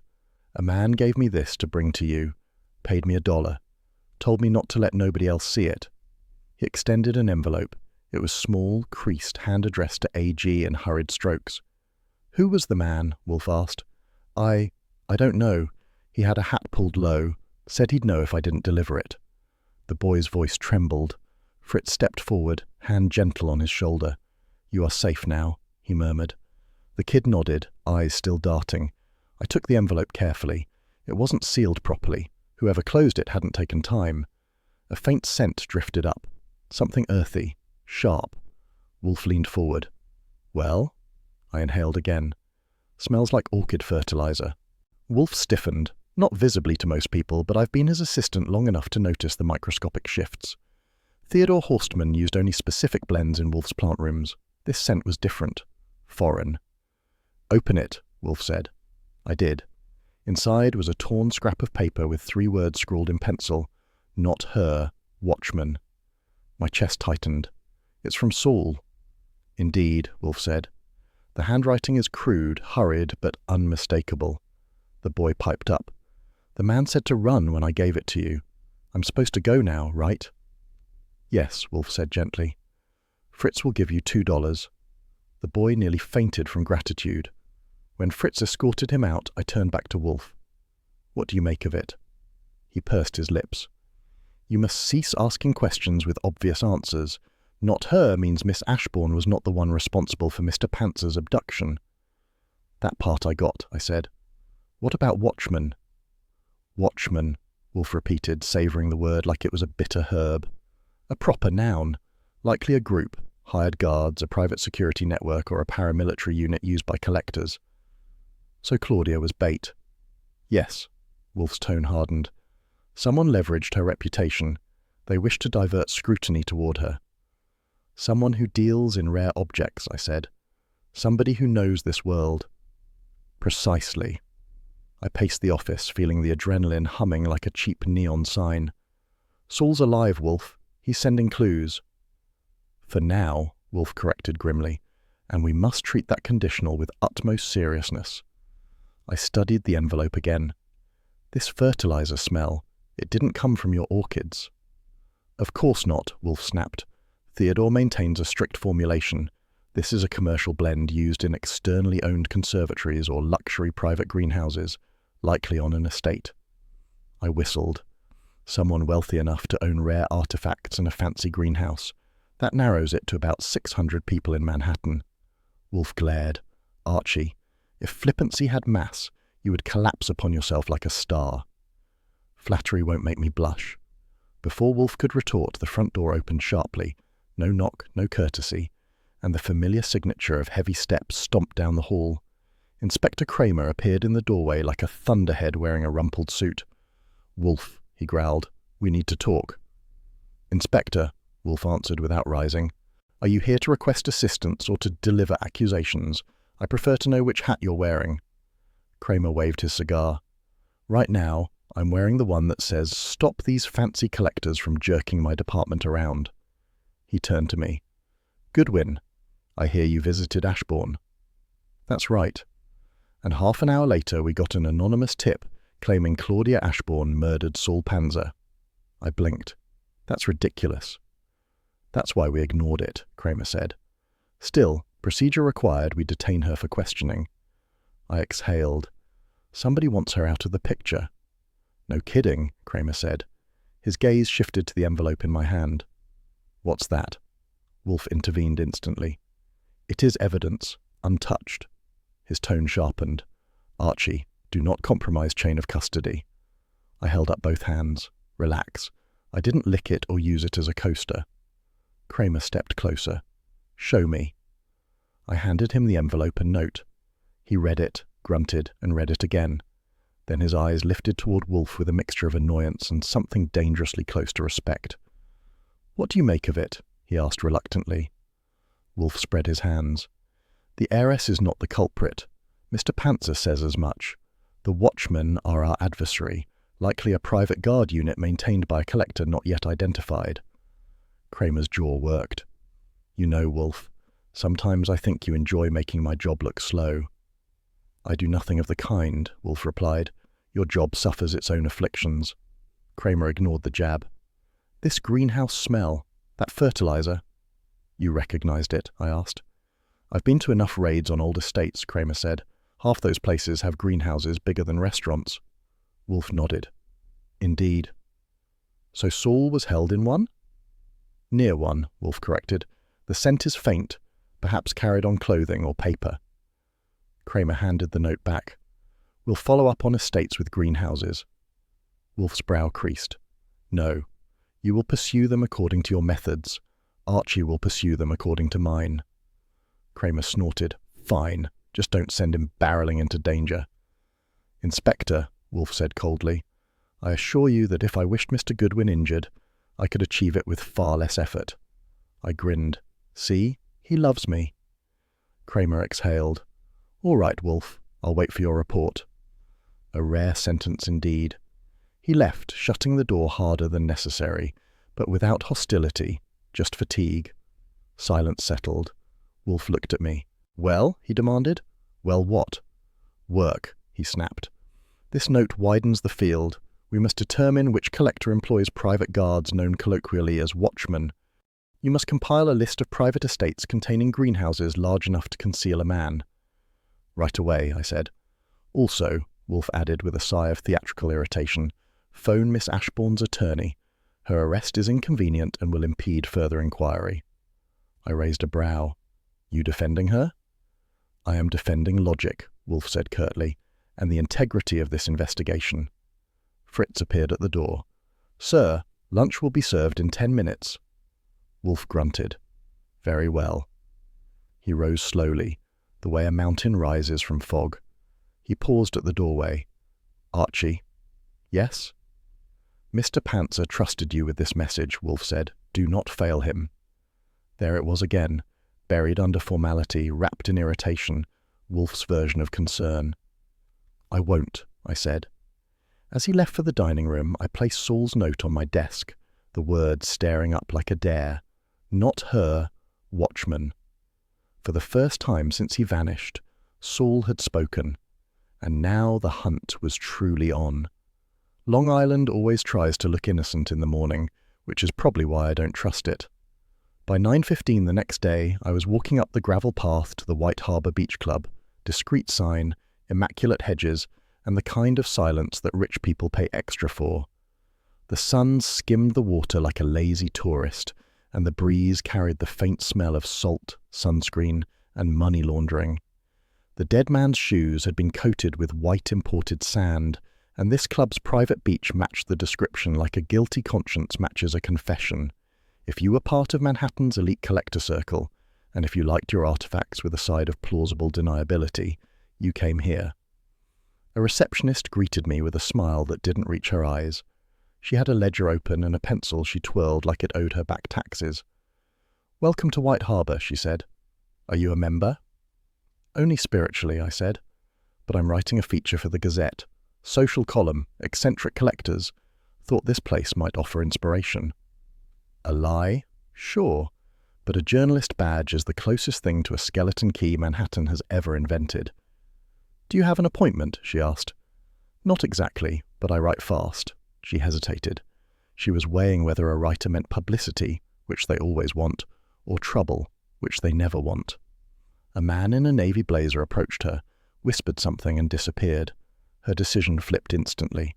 "A man gave me this to bring to you. Paid me $1. Told me not to let nobody else see it." He extended an envelope. It was small, creased, hand-addressed to AG in hurried strokes. "Who was the man?" Wolfe asked. I don't know. He had a hat pulled low. Said he'd know if I didn't deliver it." The boy's voice trembled. Fritz stepped forward, hand gentle on his shoulder. "You are safe now," he murmured. The kid nodded, eyes still darting. I took the envelope carefully. It wasn't sealed properly. Whoever closed it hadn't taken time. A faint scent drifted up. Something earthy, sharp. Wolfe leaned forward. "Well?" I inhaled again. "Smells like orchid fertilizer." Wolfe stiffened, not visibly to most people, but I've been his assistant long enough to notice the microscopic shifts. Theodore Horstman used only specific blends in Wolfe's plant rooms. This scent was different. Foreign. "Open it," Wolfe said. I did. Inside was a torn scrap of paper with 3 words scrawled in pencil. "Not her. Watchman." My chest tightened. "It's from Saul." "Indeed," Wolfe said. "The handwriting is crude, hurried, but unmistakable." The boy piped up. "The man said to run when I gave it to you. I'm supposed to go now, right?" "Yes," Wolfe said gently. "Fritz will give you $2. The boy nearly fainted from gratitude. When Fritz escorted him out, I turned back to Wolfe. "What do you make of it?" He pursed his lips. "You must cease asking questions with obvious answers. Not her means Miss Ashbourne was not the one responsible for Mr. Panzer's abduction." "That part I got," I said. "What about Watchman?" "Watchman," Wolfe repeated, savouring the word like it was a bitter herb. "A proper noun. Likely a group, hired guards, a private security network, or a paramilitary unit used by collectors." "So Claudia was bait." "Yes." Wolfe's tone hardened. "Someone leveraged her reputation. They wished to divert scrutiny toward her." "Someone who deals in rare objects," I said. "Somebody who knows this world." "Precisely." I paced the office, feeling the adrenaline humming like a cheap neon sign. "Saul's alive, Wolfe. He's sending clues." "For now," Wolfe corrected grimly, "and we must treat that conditional with utmost seriousness." I studied the envelope again. "This fertilizer smell, it didn't come from your orchids." "Of course not," Wolfe snapped. "Theodore maintains a strict formulation. This is a commercial blend used in externally owned conservatories or luxury private greenhouses, likely on an estate." I whistled. Someone wealthy enough to own rare artifacts and a fancy greenhouse. That narrows it to about 600 people in Manhattan. Wolfe glared. "Archie, if flippancy had mass, you would collapse upon yourself like a star." Flattery won't make me blush. Before Wolfe could retort, the front door opened sharply. No knock, no courtesy, and the familiar signature of heavy steps stomped down the hall. Inspector Kramer appeared in the doorway like a thunderhead wearing a rumpled suit. "Wolfe," he growled, "we need to talk." "Inspector," Wolfe answered without rising. Are you here to request assistance or to deliver accusations? I prefer to know which hat you're wearing. Kramer waved his cigar. Right now, I'm wearing the one that says, "Stop these fancy collectors from jerking my department around." He turned to me. "Goodwin, I hear you visited Ashbourne." "That's right." And half an hour later we got an anonymous tip claiming Claudia Ashbourne murdered Saul Panzer. I blinked. "That's ridiculous." "That's why we ignored it," Kramer said. "Still, procedure required we detain her for questioning." I exhaled. "Somebody wants her out of the picture." "No kidding," Kramer said. His gaze shifted to the envelope in my hand. "What's that?" Wolfe intervened instantly. "It is evidence, untouched." His tone sharpened. "Archie, do not compromise chain of custody." I held up both hands. "Relax. I didn't lick it or use it as a coaster." Kramer stepped closer. "Show me." I handed him the envelope and note. He read it, grunted, and read it again. Then his eyes lifted toward Wolfe with a mixture of annoyance and something dangerously close to respect. "What do you make of it?" he asked reluctantly. Wolfe spread his hands. "The heiress is not the culprit. Mr. Panzer says as much. The watchmen are our adversary, likely a private guard unit maintained by a collector not yet identified." Kramer's jaw worked. "You know, Wolfe, sometimes I think you enjoy making my job look slow." "I do nothing of the kind," Wolfe replied. "Your job suffers its own afflictions." Kramer ignored the jab. "This greenhouse smell, that fertilizer." "You recognized it?" I asked. "I've been to enough raids on old estates," Kramer said. "Half those places have greenhouses bigger than restaurants." Wolfe nodded. "Indeed." "So Saul was held in one?" "Near one," Wolfe corrected. "The scent is faint, perhaps carried on clothing or paper." Kramer handed the note back. "We'll follow up on estates with greenhouses." Wolfe's brow creased. "No. You will pursue them according to your methods. Archie will pursue them according to mine." Kramer snorted. "Fine. Just don't send him barreling into danger." "Inspector," Wolfe said coldly, "I assure you that if I wished Mr. Goodwin injured, I could achieve it with far less effort." I grinned. "See? He loves me." Kramer exhaled. "All right, Wolfe. I'll wait for your report." A rare sentence indeed. He left, shutting the door harder than necessary, but without hostility, just fatigue. Silence settled. Wolfe looked at me. "Well?" he demanded. "Well what?" "Work," he snapped. "This note widens the field. We must determine which collector employs private guards known colloquially as watchmen. You must compile a list of private estates containing greenhouses large enough to conceal a man." "Right away," I said. "Also," Wolfe added with a sigh of theatrical irritation, "phone Miss Ashbourne's attorney. Her arrest is inconvenient and will impede further inquiry." I raised a brow. "You defending her?" "I am defending logic," Wolfe said curtly, "and the integrity of this investigation." Fritz appeared at the door. "Sir, lunch will be served in 10 minutes." Wolfe grunted. "Very well." He rose slowly, the way a mountain rises from fog. He paused at the doorway. "Archie." "Yes?" "Mr. Panzer trusted you with this message," Wolfe said. "Do not fail him." There it was again, buried under formality, wrapped in irritation, Wolfe's version of concern. "I won't," I said. As he left for the dining room, I placed Saul's note on my desk, the words staring up like a dare. Not her, watchman. For the first time since he vanished, Saul had spoken, and now the hunt was truly on. Long Island always tries to look innocent in the morning, which is probably why I don't trust it. By 9:15 the next day, I was walking up the gravel path to the White Harbor Beach Club, discreet sign, immaculate hedges, and the kind of silence that rich people pay extra for. The sun skimmed the water like a lazy tourist, and the breeze carried the faint smell of salt, sunscreen, and money laundering. The dead man's shoes had been coated with white imported sand, and this club's private beach matched the description like a guilty conscience matches a confession. If you were part of Manhattan's elite collector circle, and if you liked your artifacts with a side of plausible deniability, you came here. A receptionist greeted me with a smile that didn't reach her eyes. She had a ledger open and a pencil she twirled like it owed her back taxes. "Welcome to White Harbour," she said. "Are you a member?" "Only spiritually," I said. "But I'm writing a feature for the Gazette. Social column, eccentric collectors. Thought this place might offer inspiration." "A lie? Sure. But a journalist badge is the closest thing to a skeleton key Manhattan has ever invented." "Do you have an appointment?" she asked. "Not exactly, but I write fast." She hesitated. She was weighing whether a writer meant publicity, which they always want, or trouble, which they never want. A man in a navy blazer approached her, whispered something and disappeared. Her decision flipped instantly.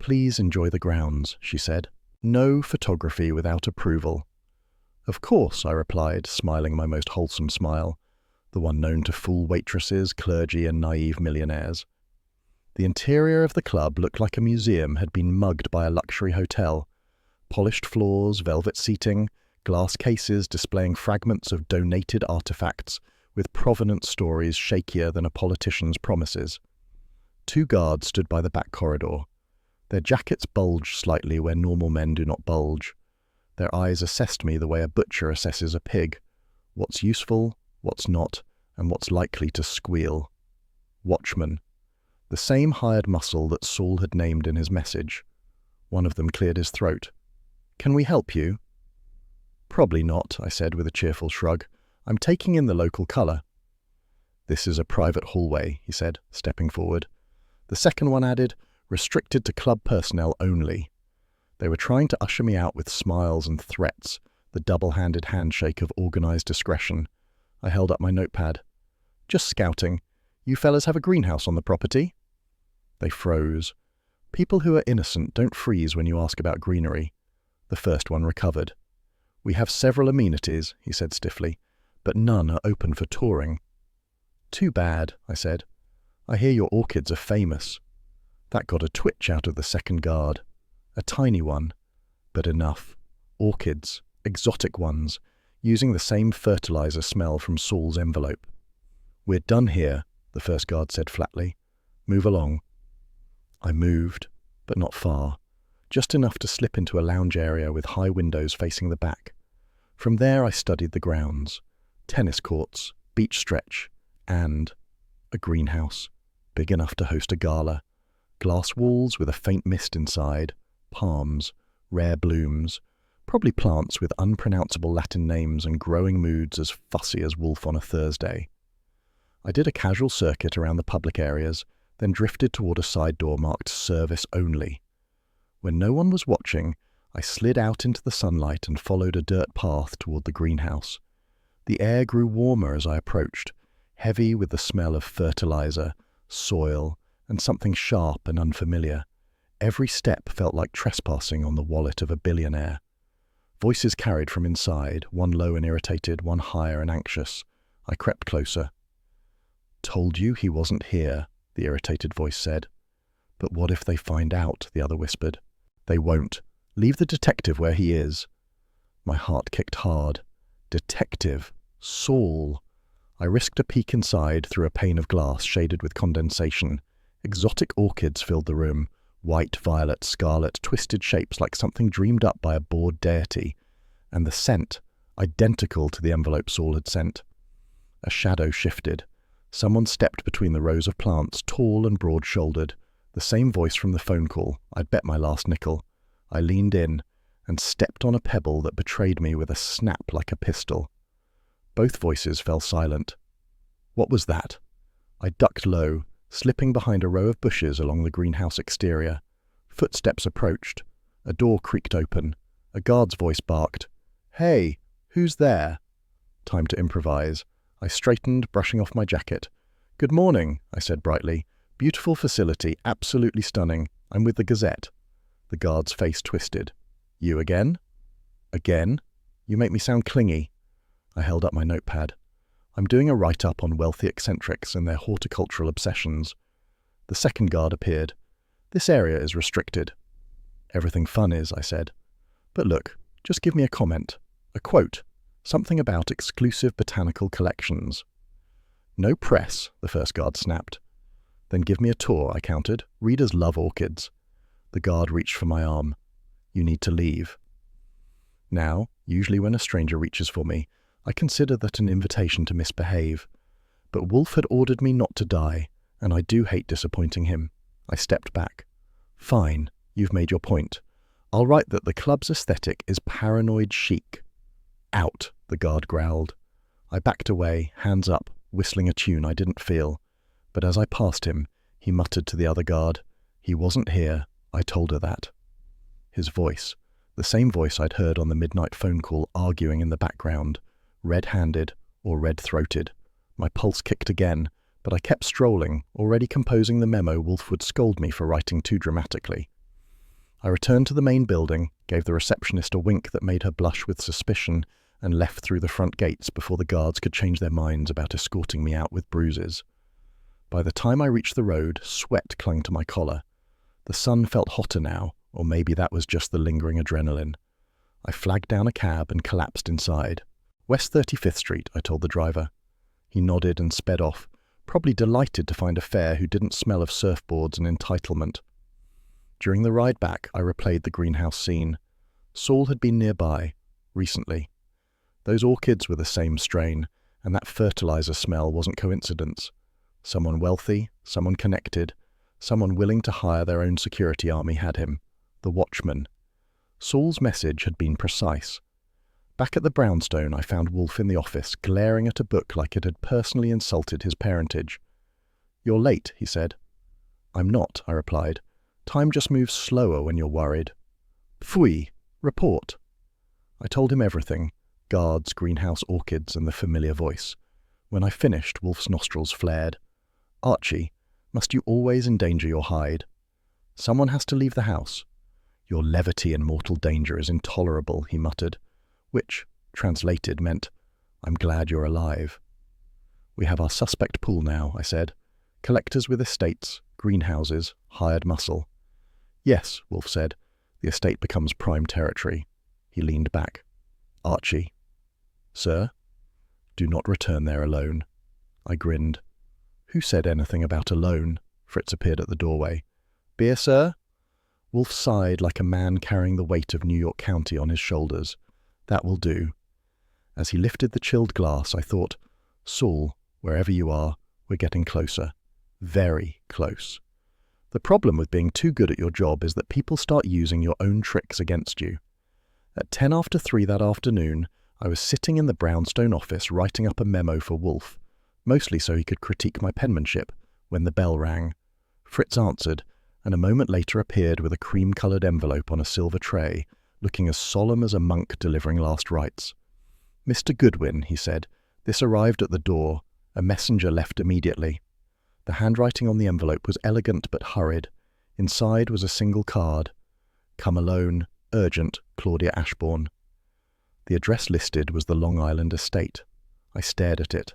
"Please enjoy the grounds," she said. "No photography without approval." "Of course," I replied, smiling my most wholesome smile, the one known to fool waitresses, clergy, and naive millionaires. The interior of the club looked like a museum had been mugged by a luxury hotel. Polished floors, velvet seating, glass cases displaying fragments of donated artifacts with provenance stories shakier than a politician's promises. 2 guards stood by the back corridor. Their jackets bulged slightly where normal men do not bulge. Their eyes assessed me the way a butcher assesses a pig. What's useful, what's not, and what's likely to squeal. Watchman. The same hired muscle that Saul had named in his message. One of them cleared his throat. "Can we help you?" "Probably not," I said with a cheerful shrug. "I'm taking in the local colour." "This is a private hallway," he said, stepping forward. The second one added, "Restricted to club personnel only." They were trying to usher me out with smiles and threats, the double-handed handshake of organised discretion. I held up my notepad. "Just scouting. You fellas have a greenhouse on the property?" They froze. People who are innocent don't freeze when you ask about greenery. The first one recovered. "We have several amenities," he said stiffly, "but none are open for touring." "Too bad," I said. "I hear your orchids are famous." That got a twitch out of the second guard. A tiny one, but enough. Orchids, exotic ones, using the same fertilizer smell from Saul's envelope. "We're done here," the first guard said flatly. "Move along." I moved, but not far, just enough to slip into a lounge area with high windows facing the back. From there I studied the grounds. Tennis courts, beach stretch, and a greenhouse, big enough to host a gala. Glass walls with a faint mist inside, palms, rare blooms, probably plants with unpronounceable Latin names and growing moods as fussy as Wolfe on a Thursday. I did a casual circuit around the public areas, then drifted toward a side door marked Service Only. When no one was watching, I slid out into the sunlight and followed a dirt path toward the greenhouse. The air grew warmer as I approached, heavy with the smell of fertilizer, soil, and something sharp and unfamiliar. Every step felt like trespassing on the wallet of a billionaire. Voices carried from inside, one low and irritated, one higher and anxious. I crept closer. "Told you he wasn't here," the irritated voice said. "But what if they find out?" the other whispered. "They won't. Leave the detective where he is." My heart kicked hard. Detective. Saul. I risked a peek inside through a pane of glass shaded with condensation. Exotic orchids filled the room. White, violet, scarlet, twisted shapes like something dreamed up by a bored deity. And the scent, identical to the envelope Saul had sent. A shadow shifted. Someone stepped between the rows of plants, tall and broad-shouldered. The same voice from the phone call. I'd bet my last nickel. I leaned in and stepped on a pebble that betrayed me with a snap like a pistol. Both voices fell silent. What was that? I ducked low, slipping behind a row of bushes along the greenhouse exterior. Footsteps approached. A door creaked open. A guard's voice barked. "Hey, who's there?" Time to improvise. I straightened, brushing off my jacket. "Good morning," I said brightly. "Beautiful facility, absolutely stunning. I'm with the Gazette." The guard's face twisted. "You again?" "Again? You make me sound clingy." I held up my notepad. "I'm doing a write-up on wealthy eccentrics and their horticultural obsessions." The second guard appeared. "This area is restricted." "Everything fun is," I said. "But look, just give me a comment. A quote. Something about exclusive botanical collections." "No press," the first guard snapped. "Then give me a tour," I countered. "Readers love orchids." The guard reached for my arm. "You need to leave." Now, usually when a stranger reaches for me, I consider that an invitation to misbehave. But Wolfe had ordered me not to die, and I do hate disappointing him. I stepped back. Fine, you've made your point. I'll write that the club's aesthetic is paranoid chic. Out, the guard growled. I backed away, hands up, whistling a tune I didn't feel. But as I passed him, he muttered to the other guard, "He wasn't here, I told her that." His voice, the same voice I'd heard on the midnight phone call arguing in the background, red-handed or red-throated. My pulse kicked again, but I kept strolling, already composing the memo Wolfe would scold me for writing too dramatically. I returned to the main building, gave the receptionist a wink that made her blush with suspicion, and left through the front gates before the guards could change their minds about escorting me out with bruises. By the time I reached the road, sweat clung to my collar. The sun felt hotter now, or maybe that was just the lingering adrenaline. I flagged down a cab and collapsed inside. "West 35th Street, I told the driver. He nodded and sped off, probably delighted to find a fare who didn't smell of surfboards and entitlement. During the ride back, I replayed the greenhouse scene. Saul had been nearby, recently. Those orchids were the same strain, and that fertilizer smell wasn't coincidence. Someone wealthy, someone connected, someone willing to hire their own security army had him. The watchman. Saul's message had been precise. Back at the brownstone, I found Wolfe in the office, glaring at a book like it had personally insulted his parentage. "You're late," he said. "I'm not," I replied. "Time just moves slower when you're worried." "Pfui! Report." I told him everything. Guards, greenhouse orchids, and the familiar voice. When I finished, Wolfe's nostrils flared. "Archie, must you always endanger your hide? Someone has to leave the house." "Your levity in mortal danger is intolerable," he muttered, which, translated, meant, "I'm glad you're alive." "We have our suspect pool now," I said. "Collectors with estates, greenhouses, hired muscle." "Yes," Wolfe said. "The estate becomes prime territory." He leaned back. "Archie." "Sir?" "Do not return there alone." I grinned. "Who said anything about alone?" Fritz appeared at the doorway. "Beer, sir?" Wolfe sighed like a man carrying the weight of New York County on his shoulders. "That will do." As he lifted the chilled glass, I thought, "Saul, wherever you are, we're getting closer. Very close. The problem with being too good at your job is that people start using your own tricks against you." At 3:10 that afternoon, I was sitting in the brownstone office writing up a memo for Wolfe, mostly so he could critique my penmanship, when the bell rang. Fritz answered, and a moment later appeared with a cream-coloured envelope on a silver tray, looking as solemn as a monk delivering last rites. "Mr. Goodwin," he said, "this arrived at the door. A messenger left immediately." The handwriting on the envelope was elegant but hurried. Inside was a single card. "Come alone. Urgent. Claudia Ashbourne." The address listed was the Long Island estate. I stared at it.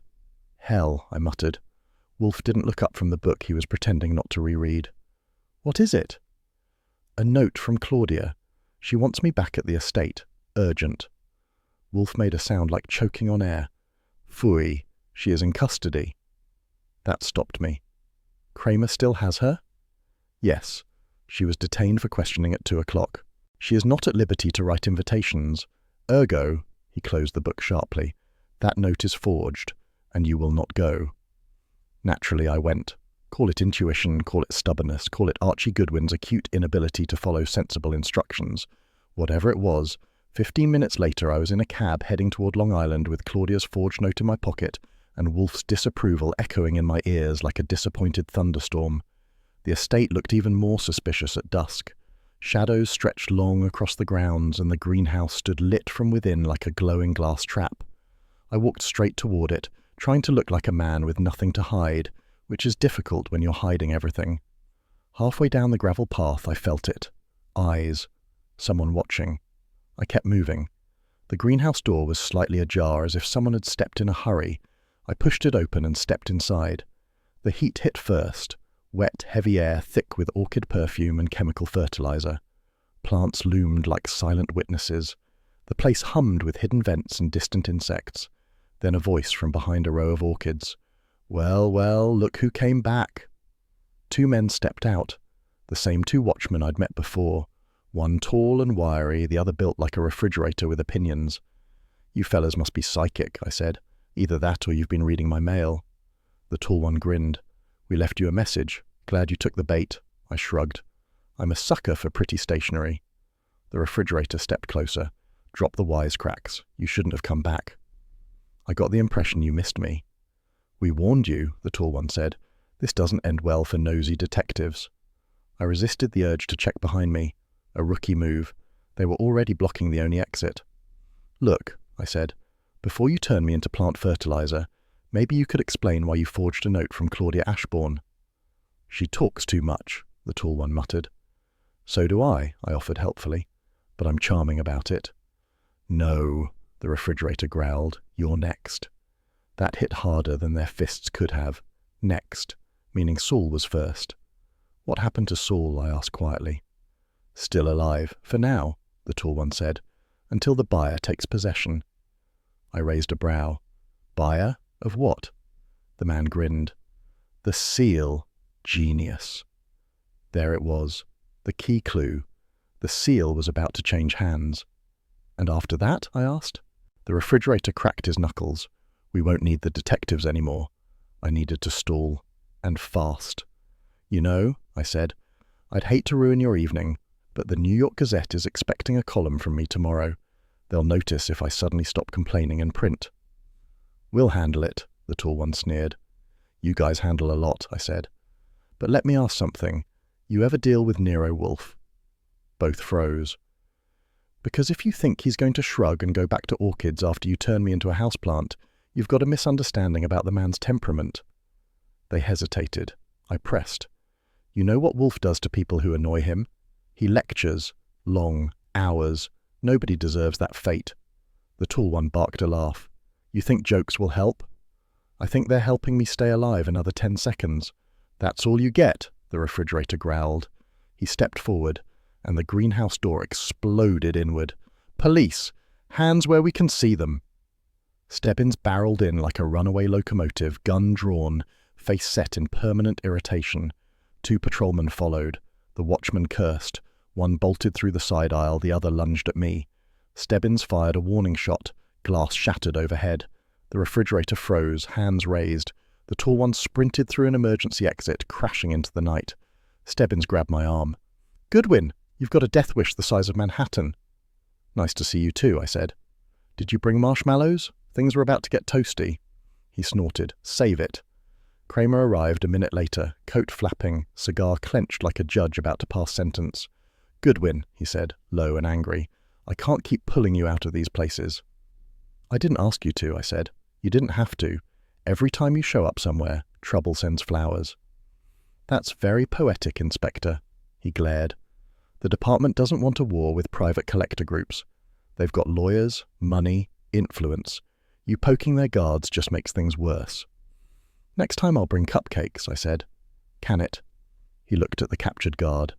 "Hell," I muttered. Wolfe didn't look up from the book he was pretending not to reread. "What is it?" "A note from Claudia. She wants me back at the estate. Urgent." Wolfe made a sound like choking on air. "Phooey, she is in custody." That stopped me. "Kramer still has her?" "Yes. She was detained for questioning at 2:00. She is not at liberty to write invitations. Ergo," he closed the book sharply, "that note is forged, and you will not go." Naturally, I went. Call it intuition, call it stubbornness, call it Archie Goodwin's acute inability to follow sensible instructions. Whatever it was, 15 minutes later I was in a cab heading toward Long Island with Claudia's forged note in my pocket and Wolfe's disapproval echoing in my ears like a disappointed thunderstorm. The estate looked even more suspicious at dusk. Shadows stretched long across the grounds, and the greenhouse stood lit from within like a glowing glass trap. I walked straight toward it, trying to look like a man with nothing to hide, which is difficult when you're hiding everything. Halfway down the gravel path, I felt it. Eyes. Someone watching. I kept moving. The greenhouse door was slightly ajar, as if someone had stepped in a hurry. I pushed it open and stepped inside. The heat hit first. Wet, heavy air thick with orchid perfume and chemical fertilizer. Plants loomed like silent witnesses. The place hummed with hidden vents and distant insects. Then a voice from behind a row of orchids. "Well, well, look who came back." 2 men stepped out. The same 2 watchmen I'd met before. One tall and wiry, the other built like a refrigerator with opinions. You fellas must be psychic, I said. Either that or you've been reading my mail. The tall one grinned. We left you a message. Glad you took the bait. I shrugged. I'm a sucker for pretty stationery. The refrigerator stepped closer. Drop the wisecracks. You shouldn't have come back. I got the impression you missed me. We warned you, the tall one said. This doesn't end well for nosy detectives. I resisted the urge to check behind me. A rookie move. They were already blocking the only exit. Look, I said, before you turn me into plant fertilizer, maybe you could explain why you forged a note from Claudia Ashbourne. She talks too much, the tall one muttered. So do I offered helpfully, but I'm charming about it. No, the refrigerator growled, you're next. That hit harder than their fists could have. Next, meaning Saul was first. What happened to Saul, I asked quietly. Still alive, for now, the tall one said, until the buyer takes possession. I raised a brow. Buyer? Of what? The man grinned. The seal. Genius. There it was, the key clue. The seal was about to change hands. And after that? I asked. The refrigerator cracked his knuckles. We won't need the detectives anymore. I needed to stall. And fast. You know, I said, I'd hate to ruin your evening, but the New York Gazette is expecting a column from me tomorrow. They'll notice if I suddenly stop complaining and print. We'll handle it, the tall one sneered. You guys handle a lot, I said. But let me ask something. You ever deal with Nero Wolfe? Both froze. Because if you think he's going to shrug and go back to orchids after you turn me into a houseplant, you've got a misunderstanding about the man's temperament. They hesitated. I pressed. You know what Wolfe does to people who annoy him? He lectures. Long. Hours. Nobody deserves that fate. The tall one barked a laugh. You think jokes will help? I think they're helping me stay alive another 10 seconds. That's all you get, the refrigerator growled. He stepped forward, and the greenhouse door exploded inward. Police! Hands where we can see them! Stebbins barreled in like a runaway locomotive, gun drawn, face set in permanent irritation. 2 patrolmen followed. The watchman cursed. One bolted through the side aisle, the other lunged at me. Stebbins fired a warning shot. Glass shattered overhead. The refrigerator froze, hands raised. The tall one sprinted through an emergency exit, crashing into the night. Stebbins grabbed my arm. Goodwin, you've got a death wish the size of Manhattan. Nice to see you too, I said. Did you bring marshmallows? Things were about to get toasty. He snorted. Save it. Kramer arrived a minute later, coat flapping, cigar clenched like a judge about to pass sentence. Goodwin, he said, low and angry. I can't keep pulling you out of these places. I didn't ask you to, I said. You didn't have to. Every time you show up somewhere, trouble sends flowers. That's very poetic, Inspector. He glared. The department doesn't want a war with private collector groups. They've got lawyers, money, influence. You poking their guards just makes things worse. Next time I'll bring cupcakes, I said. Can it? He looked at the captured guard.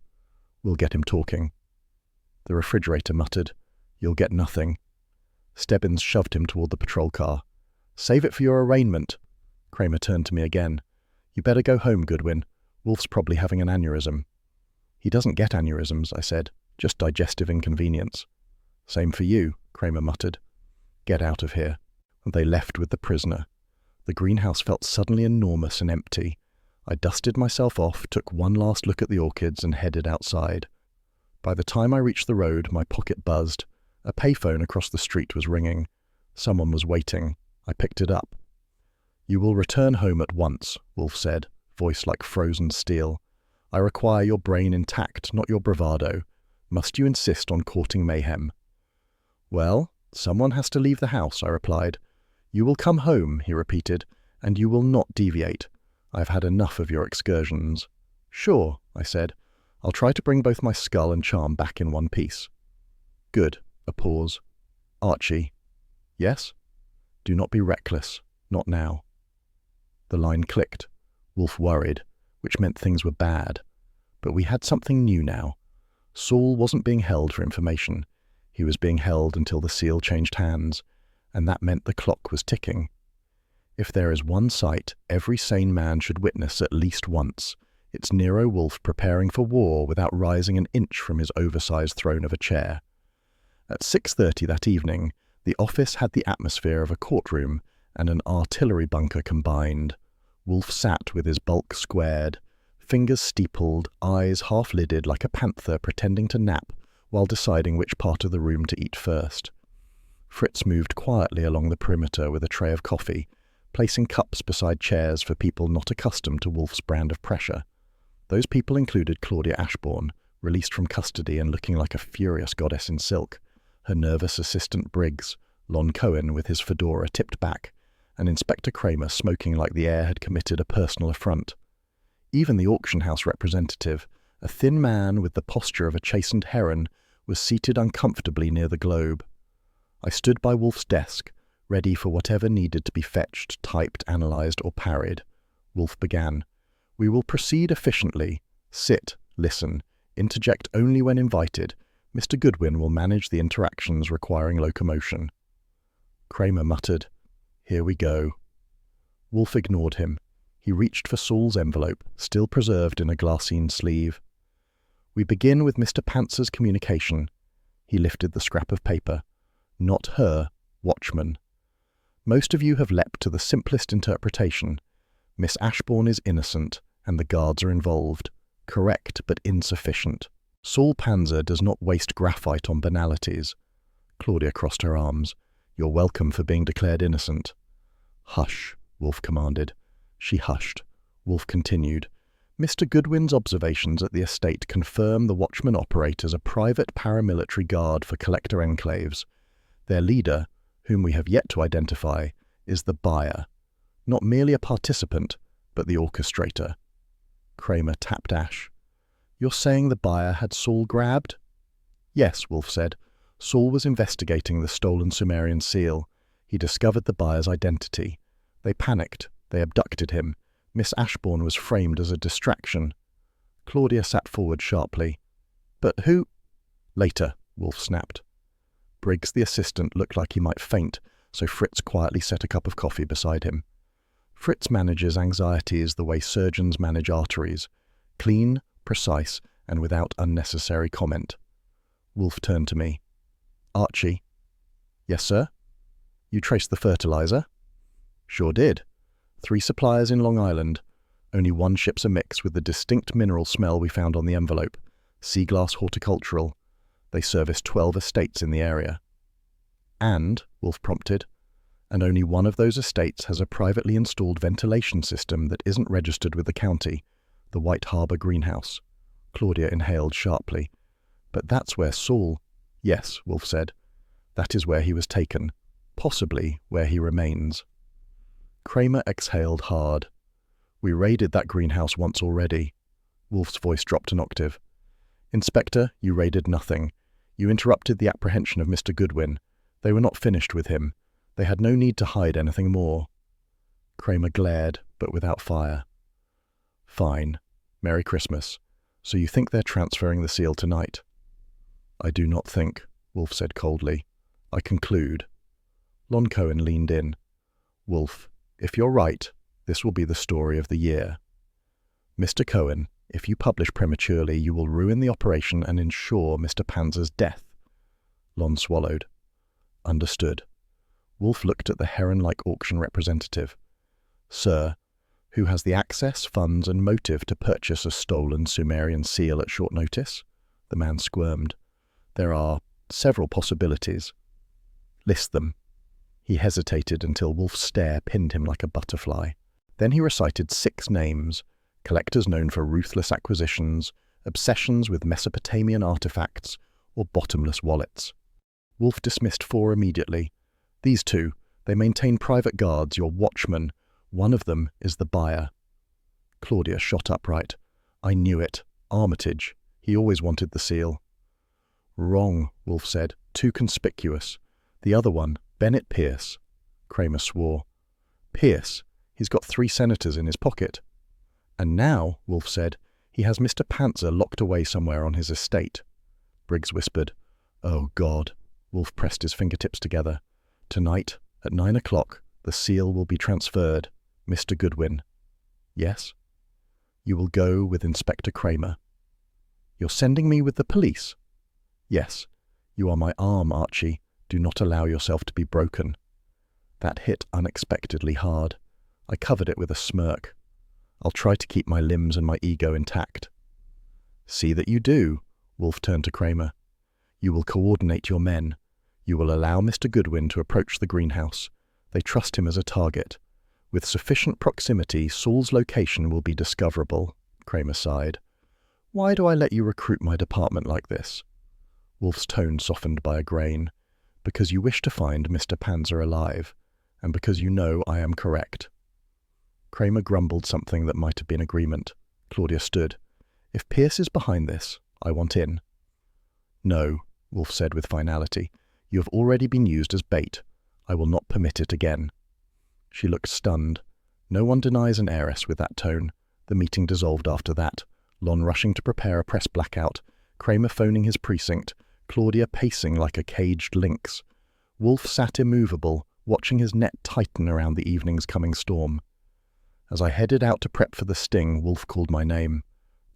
We'll get him talking. The refrigerator muttered. You'll get nothing. Stebbins shoved him toward the patrol car. Save it for your arraignment. Kramer turned to me again. You better go home, Goodwin. Wolf's probably having an aneurysm. He doesn't get aneurysms, I said. Just digestive inconvenience. Same for you, Kramer muttered. Get out of here. And they left with the prisoner. The greenhouse felt suddenly enormous and empty. I dusted myself off, took one last look at the orchids, and headed outside. By the time I reached the road, my pocket buzzed. A payphone across the street was ringing. Someone was waiting. I picked it up. You will return home at once, Wolfe said, voice like frozen steel. I require your brain intact, not your bravado. Must you insist on courting mayhem? Well, someone has to leave the house, I replied. You will come home, he repeated, and you will not deviate. I've had enough of your excursions. Sure, I said. I'll try to bring both my skull and charm back in one piece. Good. A pause. Archie. Yes? Do not be reckless. Not now. The line clicked. Wolfe worried, which meant things were bad. But we had something new now. Saul wasn't being held for information. He was being held until the seal changed hands, and that meant the clock was ticking. If there is one sight every sane man should witness at least once, it's Nero Wolfe preparing for war without rising an inch from his oversized throne of a chair. At 6:30 that evening, The office had the atmosphere of a courtroom and an artillery bunker combined. Wolfe sat with his bulk squared, fingers steepled, eyes half-lidded like a panther pretending to nap while deciding which part of the room to eat first. Fritz moved quietly along the perimeter with a tray of coffee, placing cups beside chairs for people not accustomed to Wolfe's brand of pressure. Those people included Claudia Ashbourne, released from custody and looking like a furious goddess in silk, her nervous assistant Briggs, Lon Cohen with his fedora tipped back, and Inspector Kramer smoking like the air had committed a personal affront. Even the auction house representative, a thin man with the posture of a chastened heron, was seated uncomfortably near the globe. I stood by Wolfe's desk, ready for whatever needed to be fetched, typed, analysed, or parried. Wolfe began. "We will proceed efficiently. Sit, listen, interject only when invited. Mr. Goodwin will manage the interactions requiring locomotion." Kramer muttered, "Here we go." Wolfe ignored him. He reached for Saul's envelope, still preserved in a glassine sleeve. "We begin with Mr. Panzer's communication." He lifted the scrap of paper. "Not her, Watchman. Most of you have leapt to the simplest interpretation. Miss Ashbourne is innocent, and the guards are involved. Correct, but insufficient. Saul Panzer does not waste graphite on banalities." Claudia crossed her arms. "You're welcome for being declared innocent." "Hush," Wolfe commanded. She hushed. Wolfe continued. "Mr. Goodwin's observations at the estate confirm the Watchman operate as a private paramilitary guard for collector enclaves. Their leader, whom we have yet to identify, is the buyer, not merely a participant, but the orchestrator." Kramer tapped Ash. "You're saying the buyer had Saul grabbed?" "Yes," Wolfe said. "Saul was investigating the stolen Sumerian seal. He discovered the buyer's identity. They panicked. They abducted him. Miss Ashbourne was framed as a distraction." Claudia sat forward sharply. "But who—" "Later," Wolfe snapped. Briggs, the assistant, looked like he might faint, so Fritz quietly set a cup of coffee beside him. Fritz manages anxieties the way surgeons manage arteries, clean, precise, and without unnecessary comment. Wolfe turned to me. "Archie." "Yes, sir?" "You traced the fertilizer?" "Sure did. 3 suppliers in Long Island. Only one ship's a mix with the distinct mineral smell we found on the envelope. Sea Glass Horticultural. They service 12 estates in the area." "And," Wolfe prompted, "and only one of those estates has a privately installed ventilation system that isn't registered with the county, the White Harbor Greenhouse." Claudia inhaled sharply. "But that's where Saul—" "Yes," Wolfe said. "That is where he was taken. Possibly where he remains." Kramer exhaled hard. "We raided that greenhouse once already." Wolfe's voice dropped an octave. "Inspector, you raided nothing. You interrupted the apprehension of Mr. Goodwin. They were not finished with him. They had no need to hide anything more." Kramer glared, but without fire. "Fine. Merry Christmas. So you think they're transferring the seal tonight?" "I do not think," Wolfe said coldly. "I conclude." Lon Cohen leaned in. "Wolfe, if you're right, this will be the story of the year. Mr. Cohen, if you publish prematurely, you will ruin the operation and ensure Mr. Panzer's death." Lon swallowed. "Understood." Wolfe looked at the heron-like auction representative. "Sir, who has the access, funds, and motive to purchase a stolen Sumerian seal at short notice?" The man squirmed. "There are several possibilities." "List them." He hesitated until Wolfe's stare pinned him like a butterfly. Then he recited 6 names, collectors known for ruthless acquisitions, obsessions with Mesopotamian artifacts, or bottomless wallets. Wolfe dismissed 4 immediately. "These 2, they maintain private guards, your watchmen. One of them is the buyer." Claudia shot upright. "I knew it. Armitage. He always wanted the seal." "Wrong," Wolfe said. "Too conspicuous. The other one, Bennett Pierce." Kramer swore. "Pierce? He's got 3 senators in his pocket." "And now," Wolfe said, "he has Mr. Panzer locked away somewhere on his estate." Briggs whispered. "Oh, God." Wolfe pressed his fingertips together. "Tonight, at 9 o'clock, the seal will be transferred. Mr. Goodwin." "Yes?" "You will go with Inspector Kramer." "You're sending me with the police?" "Yes. You are my arm, Archie. Do not allow yourself to be broken. That hit unexpectedly hard. I covered it with a smirk. I'll try to keep my limbs and my ego intact. See that you do, Wolfe turned to Kramer. You will coordinate your men. You will allow Mr. Goodwin to approach the greenhouse. They trust him as a target. With sufficient proximity, Saul's location will be discoverable, Kramer sighed. Why do I let you recruit my department like this? Wolfe's tone softened by a grain. Because you wish to find Mr. Panzer alive, and because you know I am correct. Kramer grumbled something that might have been agreement. Claudia stood. If Pierce is behind this, I want in. No, Wolfe said with finality. You have already been used as bait. I will not permit it again. She looked stunned. No one denies an heiress with that tone. The meeting dissolved after that. Lon rushing to prepare a press blackout. Kramer phoning his precinct. Claudia pacing like a caged lynx. Wolfe sat immovable, watching his net tighten around the evening's coming storm. As I headed out to prep for the sting, Wolfe called my name.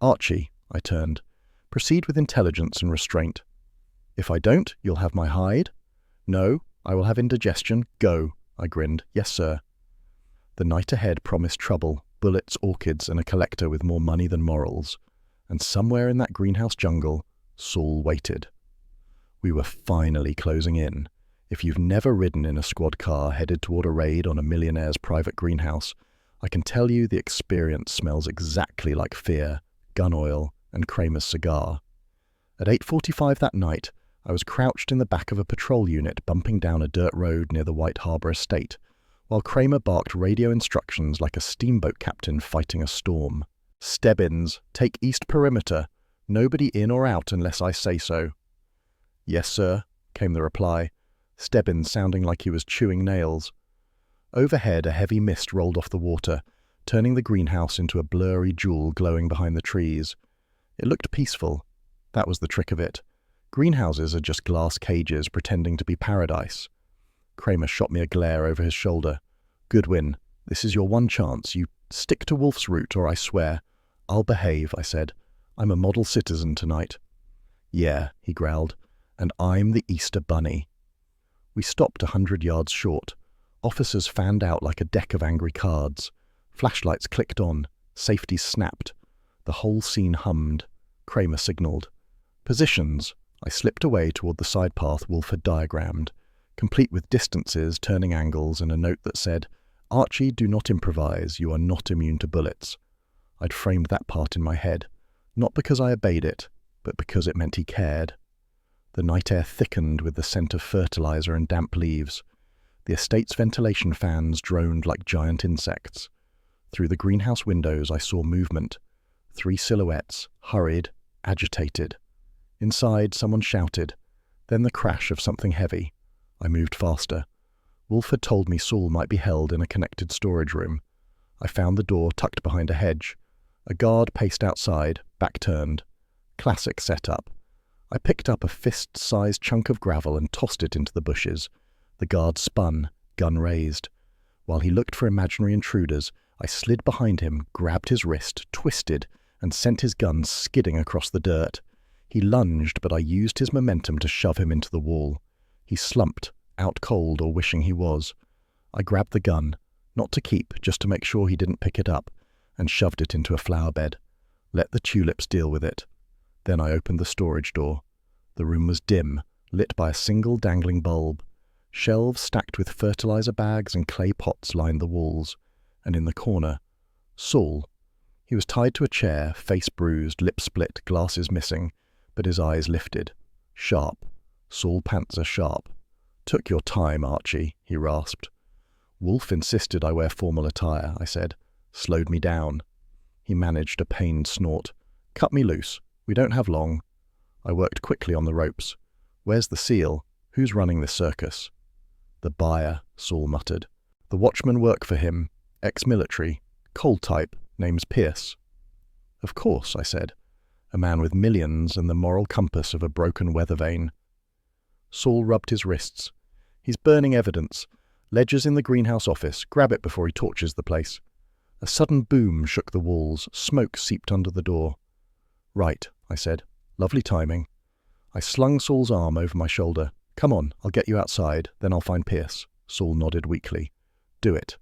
Archie, I turned. Proceed with intelligence and restraint. If I don't, you'll have my hide? No, I will have indigestion. Go, I grinned. Yes, sir. The night ahead promised trouble, bullets, orchids, and a collector with more money than morals. And somewhere in that greenhouse jungle, Saul waited. We were finally closing in. If you've never ridden in a squad car headed toward a raid on a millionaire's private greenhouse, I can tell you the experience smells exactly like fear, gun oil, and Kramer's cigar. At 8:45 that night, I was crouched in the back of a patrol unit bumping down a dirt road near the White Harbor estate, while Kramer barked radio instructions like a steamboat captain fighting a storm. Stebbins, take east perimeter. Nobody in or out unless I say so. Yes, sir, came the reply, Stebbins sounding like he was chewing nails. Overhead, a heavy mist rolled off the water, turning the greenhouse into a blurry jewel glowing behind the trees. It looked peaceful. That was the trick of it. Greenhouses are just glass cages pretending to be paradise. Kramer shot me a glare over his shoulder. Goodwin, this is your one chance. You stick to Wolfe's route or I swear. I'll behave, I said. I'm a model citizen tonight. Yeah, he growled. And I'm the Easter Bunny. We stopped 100 yards short. Officers fanned out like a deck of angry cards. Flashlights clicked on. Safeties snapped. The whole scene hummed. Kramer signalled. Positions. I slipped away toward the side path Wolfe had diagrammed, complete with distances, turning angles, and a note that said, Archie, do not improvise. You are not immune to bullets. I'd framed that part in my head, not because I obeyed it, but because it meant he cared. The night air thickened with the scent of fertilizer and damp leaves. The estate's ventilation fans droned like giant insects. Through the greenhouse windows I saw movement. 3 silhouettes, hurried, agitated. Inside, someone shouted. Then the crash of something heavy. I moved faster. Wolfe had told me Saul might be held in a connected storage room. I found the door tucked behind a hedge. A guard paced outside, back turned. Classic setup. I picked up a fist-sized chunk of gravel and tossed it into the bushes. The guard spun, gun raised. While he looked for imaginary intruders, I slid behind him, grabbed his wrist, twisted, and sent his gun skidding across the dirt. He lunged, but I used his momentum to shove him into the wall. He slumped, out cold or wishing he was. I grabbed the gun, not to keep, just to make sure he didn't pick it up, and shoved it into a flower bed. Let the tulips deal with it. Then I opened the storage door. The room was dim, lit by a single dangling bulb. Shelves stacked with fertilizer bags and clay pots lined the walls. And in the corner, Saul. He was tied to a chair, face bruised, lip split, glasses missing, but his eyes lifted. Sharp. Saul Panzer sharp. Took your time, Archie, he rasped. Wolfe insisted I wear formal attire, I said. Slowed me down. He managed a pained snort. Cut me loose. We don't have long. I worked quickly on the ropes. Where's the seal? Who's running this circus? The buyer, Saul muttered. The watchmen work for him. Ex-military. Cold type. Name's Pierce. Of course, I said. A man with millions and the moral compass of a broken weather vane. Saul rubbed his wrists. He's burning evidence. Ledger's in the greenhouse office. Grab it before he torches the place. A sudden boom shook the walls. Smoke seeped under the door. Right, I said. Lovely timing. I slung Saul's arm over my shoulder. Come on, I'll get you outside, then I'll find Pierce. Saul nodded weakly. Do it.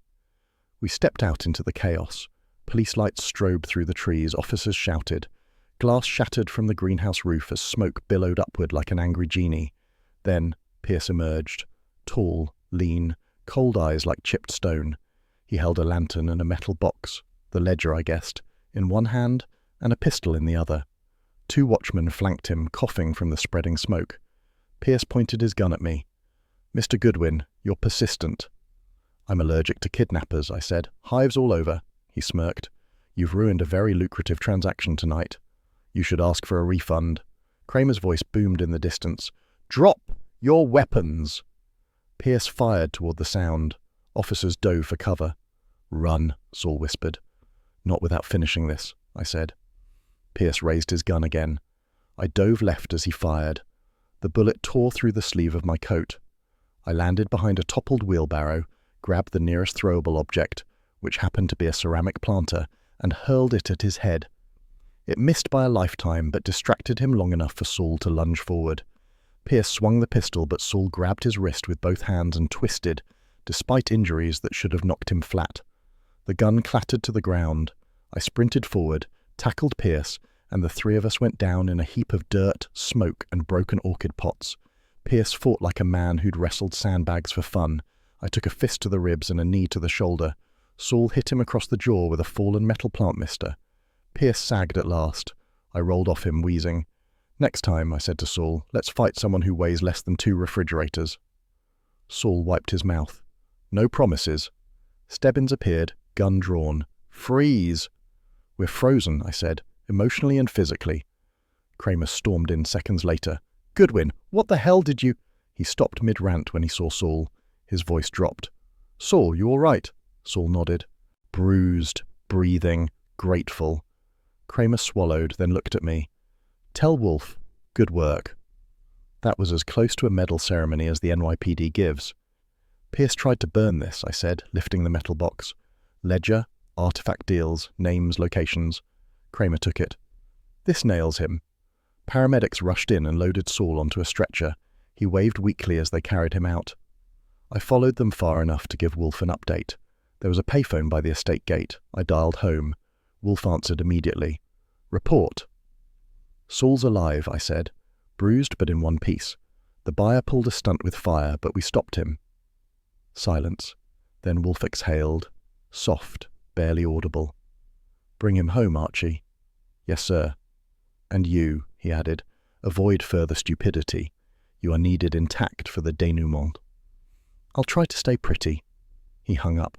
We stepped out into the chaos. Police lights strobed through the trees, officers shouted. Glass shattered from the greenhouse roof as smoke billowed upward like an angry genie. Then Pierce emerged, tall, lean, cold eyes like chipped stone. He held a lantern and a metal box, the ledger, I guessed, in one hand and a pistol in the other. 2 watchmen flanked him, coughing from the spreading smoke. Pierce pointed his gun at me. Mr. Goodwin, you're persistent. I'm allergic to kidnappers, I said. Hives all over. He smirked. You've ruined a very lucrative transaction tonight. You should ask for a refund. Kramer's voice boomed in the distance. Drop your weapons! Pierce fired toward the sound. Officers dove for cover. Run, Saul whispered. Not without finishing this, I said. Pierce raised his gun again. I dove left as he fired. The bullet tore through the sleeve of my coat. I landed behind a toppled wheelbarrow, grabbed the nearest throwable object, which happened to be a ceramic planter, and hurled it at his head. It missed by a lifetime, but distracted him long enough for Saul to lunge forward. Pierce swung the pistol, but Saul grabbed his wrist with both hands and twisted, despite injuries that should have knocked him flat. The gun clattered to the ground. I sprinted forward, tackled Pierce, and the 3 of us went down in a heap of dirt, smoke, and broken orchid pots. Pierce fought like a man who'd wrestled sandbags for fun. I took a fist to the ribs and a knee to the shoulder. Saul hit him across the jaw with a fallen metal plant mister. Pierce sagged at last. I rolled off him, wheezing. Next time, I said to Saul, let's fight someone who weighs less than 2 refrigerators. Saul wiped his mouth. No promises. Stebbins appeared, gun drawn. Freeze! We're frozen, I said, emotionally and physically. Kramer stormed in seconds later. Goodwin, what the hell did you... He stopped mid-rant when he saw Saul. His voice dropped. Saul, you all right? Saul nodded. Bruised, breathing, grateful. Kramer swallowed, then looked at me. Tell Wolfe, good work. That was as close to a medal ceremony as the NYPD gives. Pierce tried to burn this, I said, lifting the metal box. Ledger, artifact deals, names, locations. Kramer took it. This nails him. Paramedics rushed in and loaded Saul onto a stretcher. He waved weakly as they carried him out. I followed them far enough to give Wolfe an update. There was a payphone by the estate gate. I dialed home. Wolfe answered immediately. Report. Saul's alive, I said. Bruised but in one piece. The buyer pulled a stunt with fire, but we stopped him. Silence. Then Wolfe exhaled. Soft, barely audible. Bring him home, Archie. Yes, sir. And you, he added, avoid further stupidity. You are needed intact for the denouement. I'll try to stay pretty. He hung up.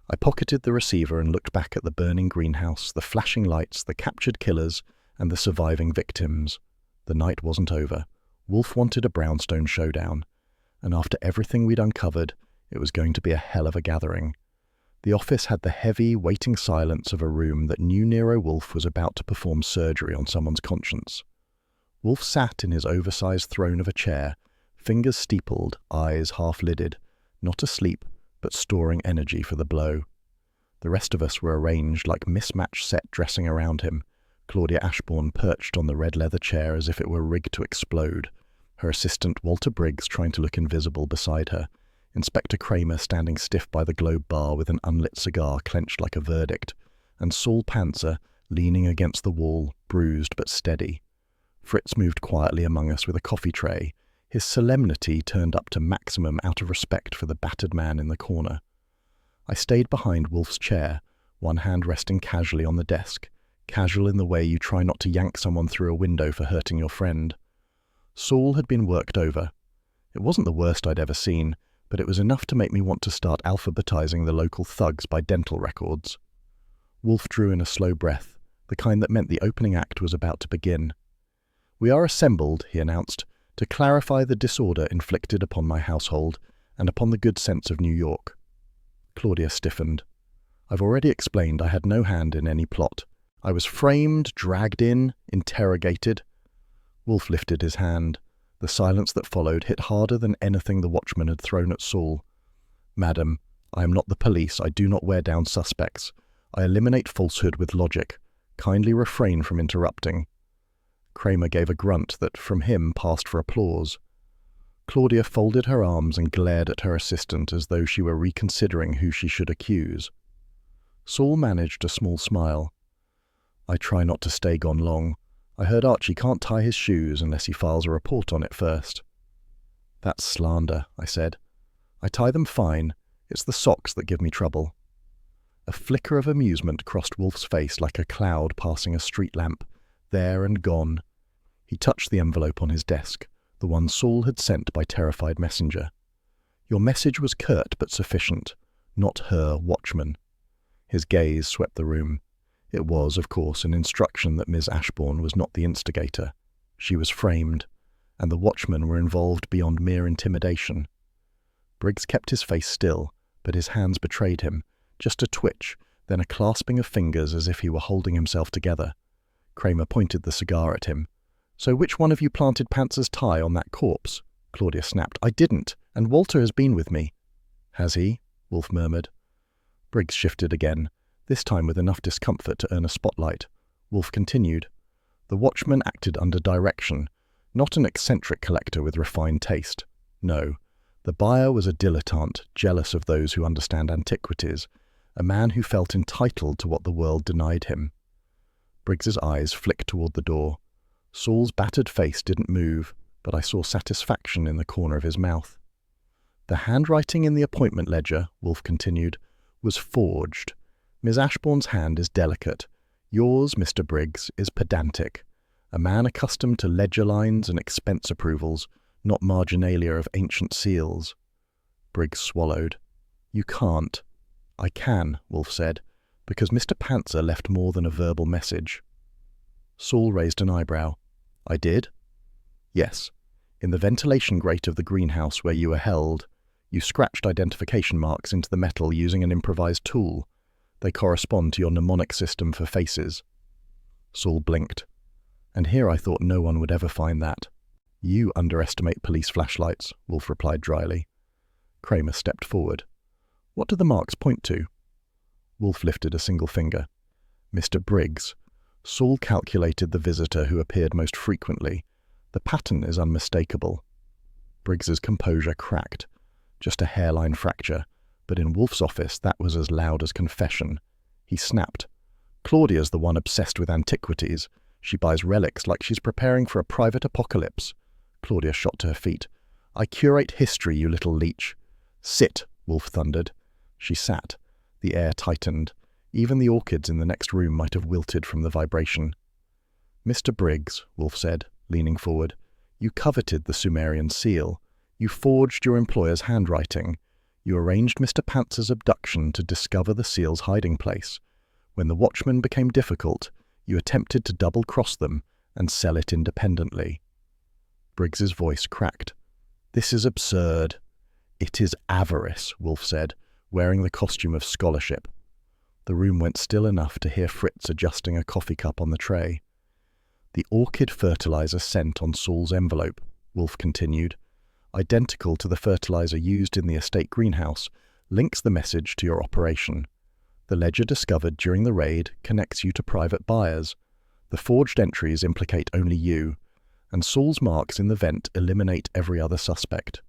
I pocketed the receiver and looked back at the burning greenhouse, the flashing lights, the captured killers, and the surviving victims. The night wasn't over. Wolfe wanted a brownstone showdown. And after everything we'd uncovered, it was going to be a hell of a gathering. The office had the heavy, waiting silence of a room that knew Nero Wolfe was about to perform surgery on someone's conscience. Wolfe sat in his oversized throne of a chair, fingers steepled, eyes half-lidded, not asleep, but storing energy for the blow. The rest of us were arranged like mismatched set dressing around him, Claudia Ashbourne perched on the red leather chair as if it were rigged to explode, her assistant Walter Briggs trying to look invisible beside her, Inspector Kramer standing stiff by the globe bar with an unlit cigar clenched like a verdict, and Saul Panzer leaning against the wall, bruised but steady. Fritz moved quietly among us with a coffee tray, his solemnity turned up to maximum out of respect for the battered man in the corner. I stayed behind Wolfe's chair, one hand resting casually on the desk, casual in the way you try not to yank someone through a window for hurting your friend. Saul had been worked over. It wasn't the worst I'd ever seen, but it was enough to make me want to start alphabetizing the local thugs by dental records. Wolfe drew in a slow breath, the kind that meant the opening act was about to begin. We are assembled, he announced, to clarify the disorder inflicted upon my household and upon the good sense of New York. Claudia stiffened. I've already explained I had no hand in any plot. I was framed, dragged in, interrogated. Wolfe lifted his hand. The silence that followed hit harder than anything the watchman had thrown at Saul. Madam, I am not the police. I do not wear down suspects. I eliminate falsehood with logic. Kindly refrain from interrupting. Kramer gave a grunt that, from him, passed for applause. Claudia folded her arms and glared at her assistant as though she were reconsidering who she should accuse. Saul managed a small smile. "I try not to stay gone long. I heard Archie can't tie his shoes unless he files a report on it first." "That's slander," I said. "I tie them fine. It's the socks that give me trouble." A flicker of amusement crossed Wolfe's face like a cloud passing a street lamp, there and gone. He touched the envelope on his desk, the one Saul had sent by terrified messenger. "Your message was curt but sufficient. Not her watchman." His gaze swept the room. It was, of course, an instruction that Ms. Ashbourne was not the instigator. She was framed, and the watchmen were involved beyond mere intimidation. Briggs kept his face still, but his hands betrayed him, just a twitch, then a clasping of fingers as if he were holding himself together. Kramer pointed the cigar at him. "So which one of you planted Panzer's tie on that corpse?" Claudia snapped. "I didn't, and Walter has been with me." "Has he?" Wolfe murmured. Briggs shifted again, this time with enough discomfort to earn a spotlight. Wolfe continued. "The watchman acted under direction, not an eccentric collector with refined taste. No, the buyer was a dilettante, jealous of those who understand antiquities, a man who felt entitled to what the world denied him." Briggs's eyes flicked toward the door. Saul's battered face didn't move, but I saw satisfaction in the corner of his mouth. "The handwriting in the appointment ledger," Wolfe continued, "was forged. Miss Ashbourne's hand is delicate. Yours, Mr. Briggs, is pedantic. A man accustomed to ledger lines and expense approvals, not marginalia of ancient seals." Briggs swallowed. "You can't." "I can," Wolfe said, "because Mr. Panzer left more than a verbal message." Saul raised an eyebrow. "I did?" "Yes. In the ventilation grate of the greenhouse where you were held, you scratched identification marks into the metal using an improvised tool. They correspond to your mnemonic system for faces." Saul blinked. "And here I thought no one would ever find that." "You underestimate police flashlights," Wolfe replied dryly. Kramer stepped forward. "What do the marks point to?" Wolfe lifted a single finger. "Mr. Briggs." Saul calculated the visitor who appeared most frequently. "The pattern is unmistakable." Briggs's composure cracked. Just a hairline fracture, but in Wolfe's office that was as loud as confession. He snapped. "Claudia's the one obsessed with antiquities. She buys relics like she's preparing for a private apocalypse." Claudia shot to her feet. "I curate history, you little leech." "Sit," Wolfe thundered. She sat. The air tightened. Even the orchids in the next room might have wilted from the vibration. "Mr. Briggs," Wolfe said, leaning forward, "you coveted the Sumerian seal. You forged your employer's handwriting. You arranged Mr. Panzer's abduction to discover the seal's hiding place. When the watchman became difficult, you attempted to double-cross them and sell it independently." Briggs's voice cracked. "This is absurd." "It is avarice," Wolfe said, wearing the costume of scholarship. The room went still enough to hear Fritz adjusting a coffee cup on the tray. "The orchid fertilizer scent on Saul's envelope," Wolfe continued, "identical to the fertilizer used in the estate greenhouse, links the message to your operation. The ledger discovered during the raid connects you to private buyers. The forged entries implicate only you, and Saul's marks in the vent eliminate every other suspect."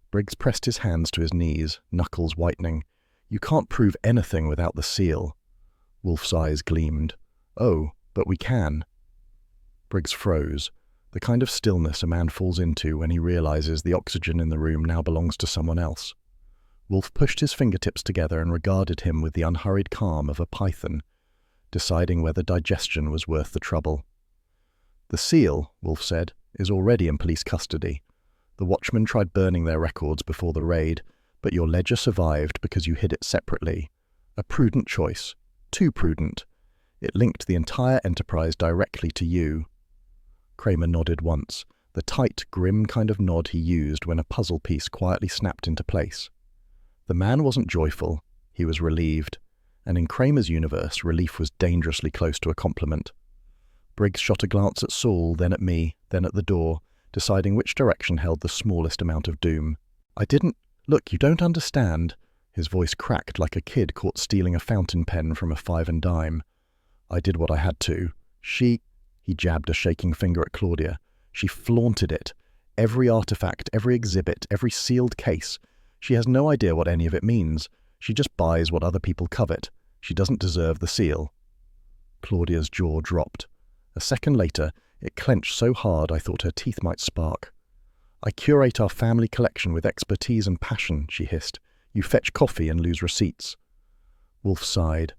Briggs pressed his hands to his knees, knuckles whitening. "You can't prove anything without the seal." Wolfe's eyes gleamed. "Oh, but we can." Briggs froze, the kind of stillness a man falls into when he realizes the oxygen in the room now belongs to someone else. Wolfe pushed his fingertips together and regarded him with the unhurried calm of a python, deciding whether digestion was worth the trouble. "The seal," Wolfe said, "is already in police custody. The watchmen tried burning their records before the raid, but your ledger survived because you hid it separately. A prudent choice. Too prudent. It linked the entire enterprise directly to you." Kramer nodded once, the tight, grim kind of nod he used when a puzzle piece quietly snapped into place. The man wasn't joyful, he was relieved, and in Kramer's universe, relief was dangerously close to a compliment. Briggs shot a glance at Saul, then at me, then at the door, deciding which direction held the smallest amount of doom. "Look, you don't understand." His voice cracked like a kid caught stealing a fountain pen from a 5 and dime. "I did what I had to. He jabbed a shaking finger at Claudia. "She flaunted it. Every artifact, every exhibit, every sealed case. She has no idea what any of it means. She just buys what other people covet. She doesn't deserve the seal." Claudia's jaw dropped. A second later, it clenched so hard I thought her teeth might spark. "I curate our family collection with expertise and passion," she hissed. "You fetch coffee and lose receipts." Wolfe sighed.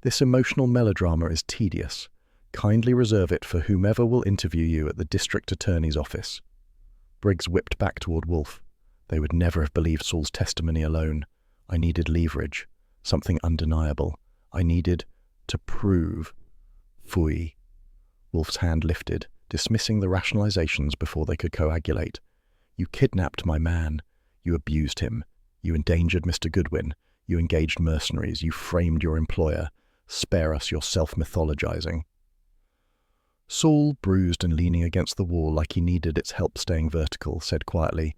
"This emotional melodrama is tedious. Kindly reserve it for whomever will interview you at the district attorney's office." Briggs whipped back toward Wolfe. They would never have believed Saul's testimony alone. I needed leverage, something undeniable. I needed to prove. Phooey. Wolfe's hand lifted, dismissing the rationalizations before they could coagulate. "You kidnapped my man. You abused him. You endangered Mr. Goodwin. You engaged mercenaries. You framed your employer. Spare us your self-mythologizing." Saul, bruised and leaning against the wall like he needed its help staying vertical, said quietly,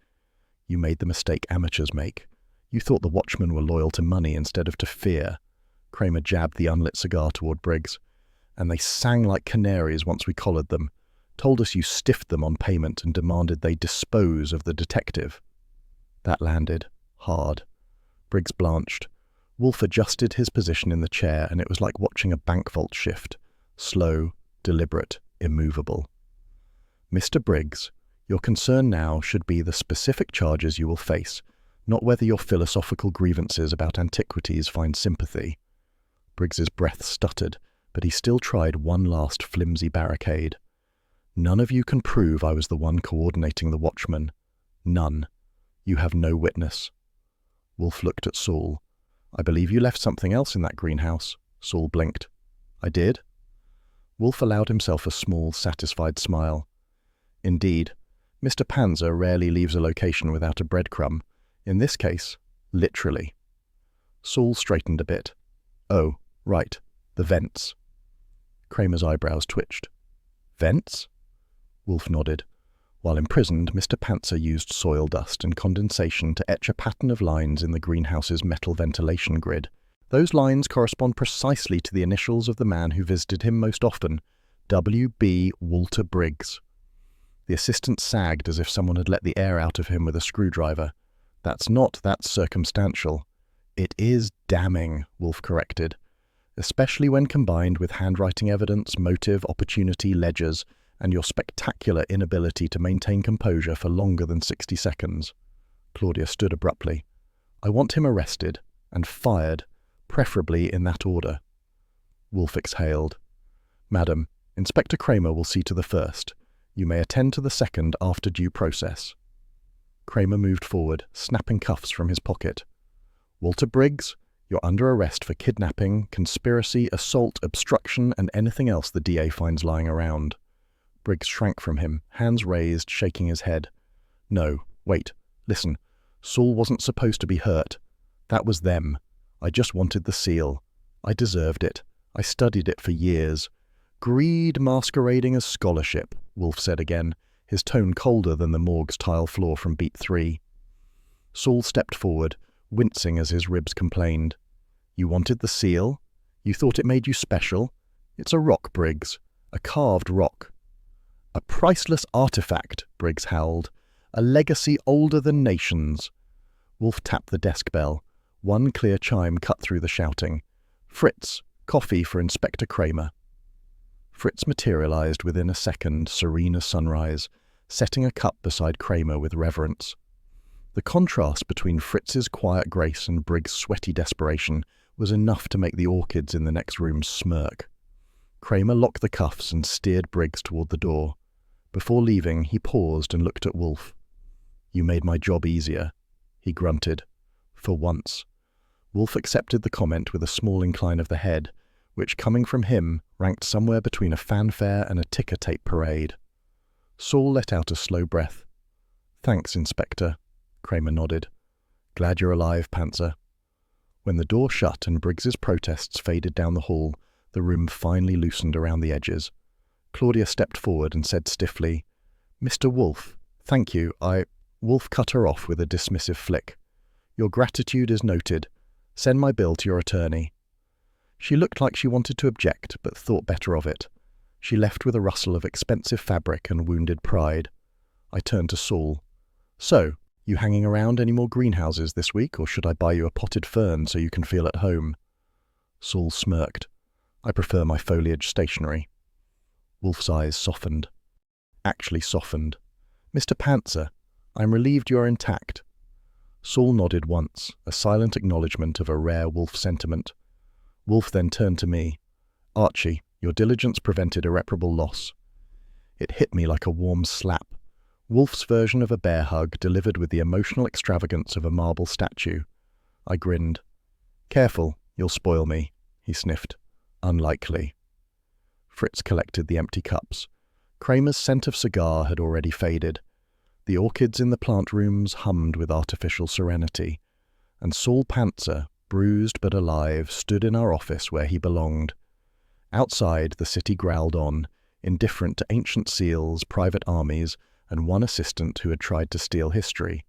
"You made the mistake amateurs make. You thought the watchmen were loyal to money instead of to fear." Kramer jabbed the unlit cigar toward Briggs. "And they sang like canaries once we collared them. Told us you stiffed them on payment and demanded they dispose of the detective." That landed. Hard. Briggs blanched. Wolfe adjusted his position in the chair, and it was like watching a bank vault shift. Slow, deliberate, immovable. "Mr. Briggs, your concern now should be the specific charges you will face, not whether your philosophical grievances about antiquities find sympathy." Briggs's breath stuttered, but he still tried one last flimsy barricade. "None of you can prove I was the one coordinating the watchman. None. You have no witness." Wolfe looked at Saul. "I believe you left something else in that greenhouse." Saul blinked. "I did?" Wolfe allowed himself a small, satisfied smile. "Indeed. Mr. Panzer rarely leaves a location without a breadcrumb. In this case, literally." Saul straightened a bit. "Oh, right. The vents." Kramer's eyebrows twitched. "Vents?" Wolfe nodded. While imprisoned, Mr. Panzer used soil dust and condensation to etch a pattern of lines in the greenhouse's metal ventilation grid. Those lines correspond precisely to the initials of the man who visited him most often, W.B. Walter Briggs. The assistant sagged as if someone had let the air out of him with a screwdriver. "That's circumstantial." "It is damning," Wolfe corrected. "Especially when combined with handwriting evidence, motive, opportunity, ledgers, and your spectacular inability to maintain composure for longer than 60 seconds. Claudia stood abruptly. "I want him arrested and fired, preferably in that order." Wolfe exhaled. "Madam, Inspector Kramer will see to the first. You may attend to the second after due process." Kramer moved forward, snapping cuffs from his pocket. "Walter Briggs, you're under arrest for kidnapping, conspiracy, assault, obstruction, and anything else the DA finds lying around." Briggs shrank from him, hands raised, shaking his head. "No, wait, listen. Saul wasn't supposed to be hurt. That was them. I just wanted the seal. I deserved it. I studied it for years." "Greed masquerading as scholarship," Wolfe said again, his tone colder than the morgue's tile floor from beat 3. Saul stepped forward, wincing as his ribs complained. "You wanted the seal? You thought it made you special? It's a rock, Briggs. A carved rock." "A priceless artifact," Briggs howled. "A legacy older than nations." Wolfe tapped the desk bell. One clear chime cut through the shouting. "Fritz, coffee for Inspector Kramer." Fritz materialized within a second, serene as sunrise, setting a cup beside Kramer with reverence. The contrast between Fritz's quiet grace and Briggs' sweaty desperation was enough to make the orchids in the next room smirk. Kramer locked the cuffs and steered Briggs toward the door. Before leaving, he paused and looked at Wolfe. "You made my job easier," he grunted. "For once." Wolfe accepted the comment with a small incline of the head, which, coming from him, ranked somewhere between a fanfare and a ticker tape parade. Saul let out a slow breath. "Thanks, Inspector." Kramer nodded. "Glad you're alive, Panzer." When the door shut and Briggs's protests faded down the hall, the room finally loosened around the edges. Claudia stepped forward and said stiffly, "Mr. Wolfe, thank you, Wolfe cut her off with a dismissive flick. "Your gratitude is noted. Send my bill to your attorney." She looked like she wanted to object, but thought better of it. She left with a rustle of expensive fabric and wounded pride. I turned to Saul. So, you hanging around any more greenhouses this week, or should I buy you a potted fern so you can feel at home? Saul smirked. I prefer my foliage stationary. Wolfe's eyes softened. Actually softened. Mr. Panzer, I'm relieved you are intact. Saul nodded once, a silent acknowledgement of a rare Wolfe sentiment. Wolfe then turned to me. Archie, your diligence prevented irreparable loss. It hit me like a warm slap. Wolfe's version of a bear hug delivered with the emotional extravagance of a marble statue. I grinned. Careful, you'll spoil me, he sniffed. Unlikely. Fritz collected the empty cups. Kramer's scent of cigar had already faded. The orchids in the plant rooms hummed with artificial serenity, and Saul Panzer, bruised but alive, stood in our office where he belonged. Outside, the city growled on, indifferent to ancient seals, private armies, and one assistant who had tried to steal history.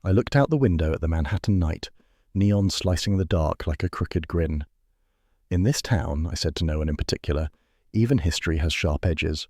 I looked out the window at the Manhattan night, neon slicing the dark like a crooked grin. In this town, I said to no one in particular, even history has sharp edges.